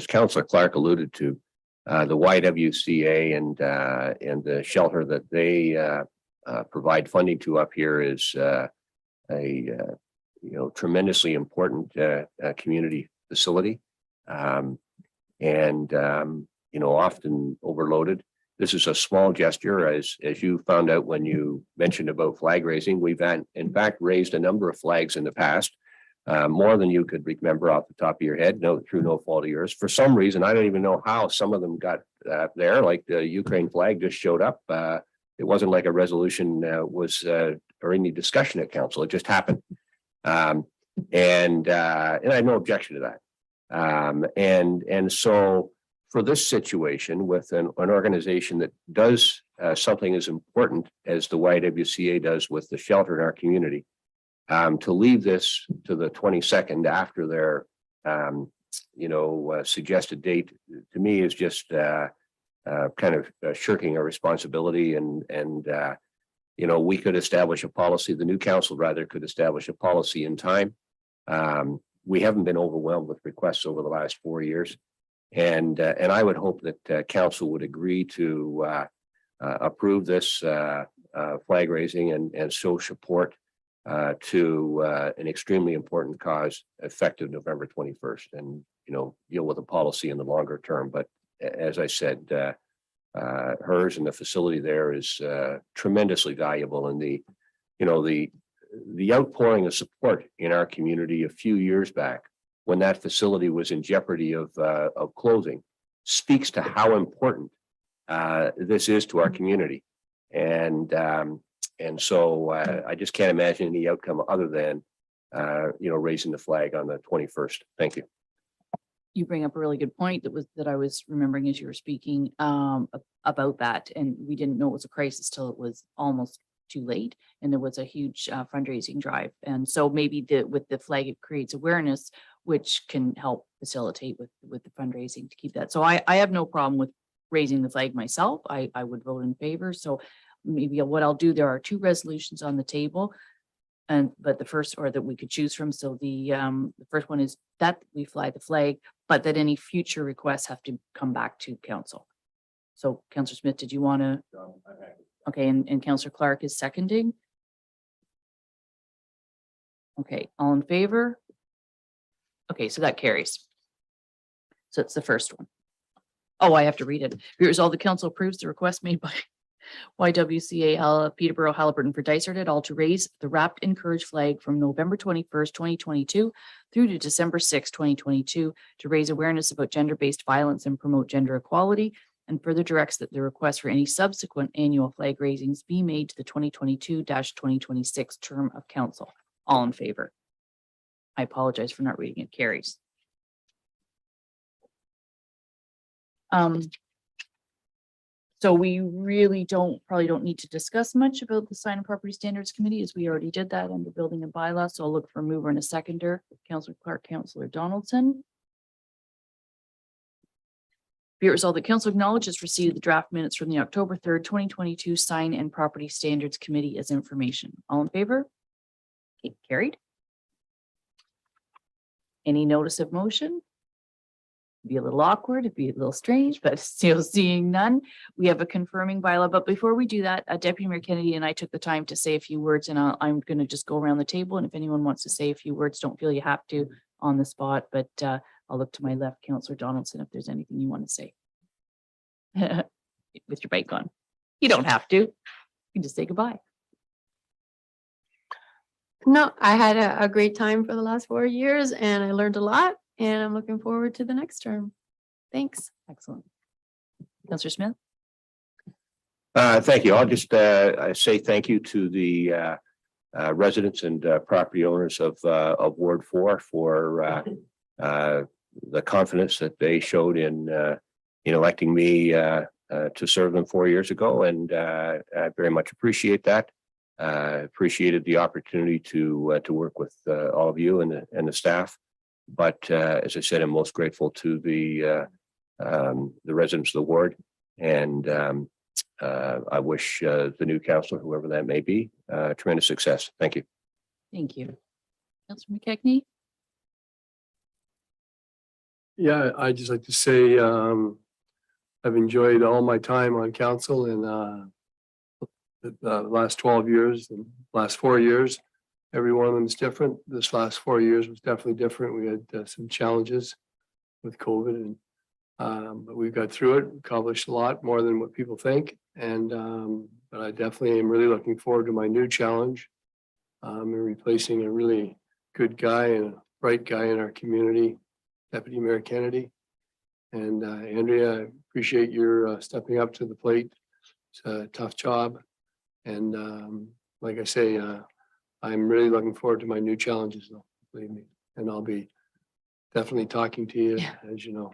Councillor Clark alluded to, the YWCA and the shelter that they provide funding to up here is a tremendously important community facility, and often overloaded. This is a small gesture, as you found out when you mentioned about flag raising. We've in fact raised a number of flags in the past, more than you could remember off the top of your head, through no fault of yours. For some reason, I don't even know how some of them got there, like the Ukraine flag just showed up. It wasn't like a resolution was or any discussion at council. It just happened. And I have no objection to that. And so for this situation with an organization that does something as important as the YWCA does with the shelter in our community, to leave this to the 22nd after their suggested date, to me is just kind of shirking a responsibility. And we could establish a policy, the new council rather could establish a policy in time. We haven't been overwhelmed with requests over the last 4 years. And I would hope that council would agree to approve this flag raising and show support to an extremely important cause effective November 21st, and deal with a policy in the longer term. But as I said, hers and the facility there is tremendously valuable, and the outpouring of support in our community a few years back, when that facility was in jeopardy of closing, speaks to how important this is to our community. And so I just can't imagine any outcome other than raising the flag on the 21st. Thank you. You bring up a really good point that I was remembering as you were speaking about that, and we didn't know it was a crisis till it was almost too late, and there was a huge fundraising drive. And so maybe with the flag, it creates awareness, which can help facilitate with the fundraising to keep that. So I have no problem with raising the flag myself. I would vote in favor. So maybe what I'll do, there are 2 resolutions on the table, but the first, or that we could choose from. So the first one is that we fly the flag, but that any future requests have to come back to council. So Councillor Smith, did you want to? Okay, and Councillor Clark is seconding. Okay, all in favor? Okay, so that carries. So it's the first one. Oh, I have to read it. Here's all the council approves the request made by YWCA Peterborough Halliburton for Dysart et al. To raise the wrapped encourage flag from November 21st, 2022 through to December 6th, 2022 to raise awareness about gender-based violence and promote gender equality, and further directs that the request for any subsequent annual flag raisings be made to the 2022-2026 term of council. All in favor? I apologize for not reading it. Carries. So we really probably don't need to discuss much about the Sign and Property Standards Committee, as we already did that under building and bylaw. So I'll look for a mover and a seconder. Councillor Clark, Councillor Donaldson. Be it resolved that council acknowledges receipt of the draft minutes from the October 3rd, 2022 Sign and Property Standards Committee as information. All in favor? Okay, carried. Any notice of motion? Be a little awkward, it'd be a little strange, but still seeing none. We have a confirming bylaw, but before we do that, Deputy Mayor Kennedy and I took the time to say a few words, and I'm going to just go around the table, and if anyone wants to say a few words, don't feel you have to on the spot, but I'll look to my left, Councillor Donaldson, if there's anything you want to say. With your bike on. You don't have to. You can just say goodbye. No, I had a great time for the last 4 years and I learned a lot and I'm looking forward to the next term. Thanks. Excellent. Councillor Smith? Thank you. I'll just say thank you to the residents and property owners of Ward 4 for the confidence that they showed in electing me to serve them 4 years ago, and I very much appreciate that. Appreciated the opportunity to work with all of you and the staff. But as I said, I'm most grateful to the residents of the ward, and I wish the new councillor, whoever that may be, tremendous success. Thank you. Thank you. Councillor McKechnie? Yeah, I'd just like to say I've enjoyed all my time on council and the last 12 years and last 4 years. Every one of them is different. This last 4 years was definitely different. We had some challenges with COVID, and but we got through it, accomplished a lot more than what people think. And but I definitely am really looking forward to my new challenge in replacing a really good guy and a bright guy in our community, Deputy Mayor Kennedy. And Andrea, I appreciate your stepping up to the plate. It's a tough job. And like I say, I'm really looking forward to my new challenges, though, believe me. And I'll be definitely talking to you, as you know.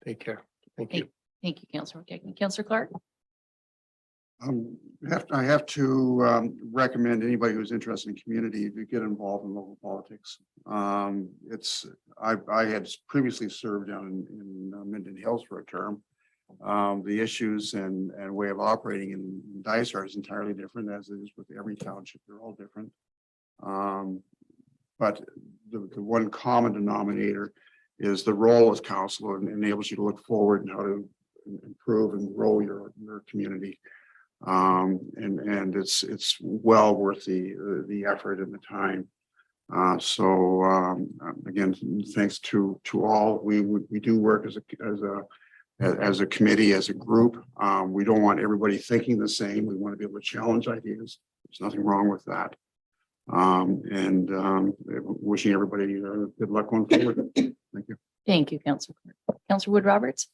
Take care. Thank you. Thank you, Councillor McKechnie. Councillor Clark? I have to recommend anybody who's interested in community to get involved in local politics. I had previously served down in Minden Hills for a term. The issues and way of operating in Dysart is entirely different, as it is with every township. They're all different. But the one common denominator is the role as council, and enables you to look forward and how to improve and grow your community. And it's well worth the effort and the time. Again, thanks to all. We do work as a committee, as a group. We don't want everybody thinking the same. We want to be able to challenge ideas. There's nothing wrong with that. Wishing everybody good luck going forward. Thank you. Thank you, Councillor Clark. Councillor Wood Roberts?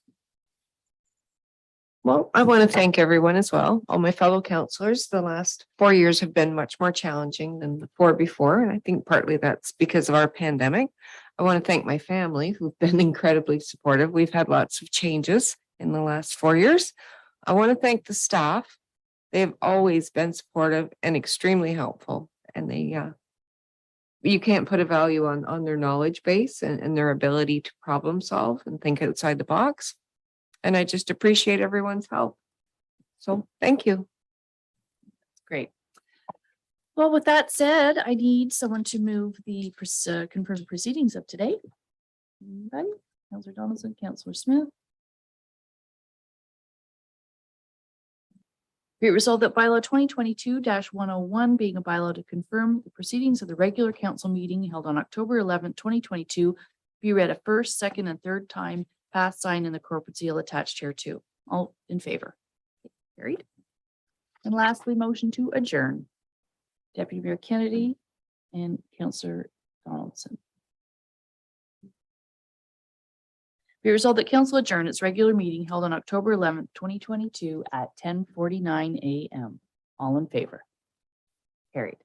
Well, I want to thank everyone as well, all my fellow councillors. The last 4 years have been much more challenging than the 4 before, and I think partly that's because of our pandemic. I want to thank my family, who've been incredibly supportive. We've had lots of changes in the last 4 years. I want to thank the staff. They've always been supportive and extremely helpful, and you can't put a value on their knowledge base and their ability to problem solve and think outside the box. And I just appreciate everyone's help. So thank you. Great. Well, with that said, I need someone to move the confirmed proceedings of today. Anybody? Councillor Donaldson, Councillor Smith. Be it resolved that bylaw 2022-101 being a bylaw to confirm the proceedings of the regular council meeting held on October 11th, 2022 be read a first, second, and third time, passed, signed, and the corporate seal attached here too. All in favor? Carried. And lastly, motion to adjourn. Deputy Mayor Kennedy and Councillor Donaldson. Be resolved that council adjourn its regular meeting held on October 11th, 2022 at 10:49 a.m. All in favor? Carried.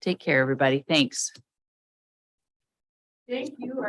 Take care, everybody. Thanks. Thank you.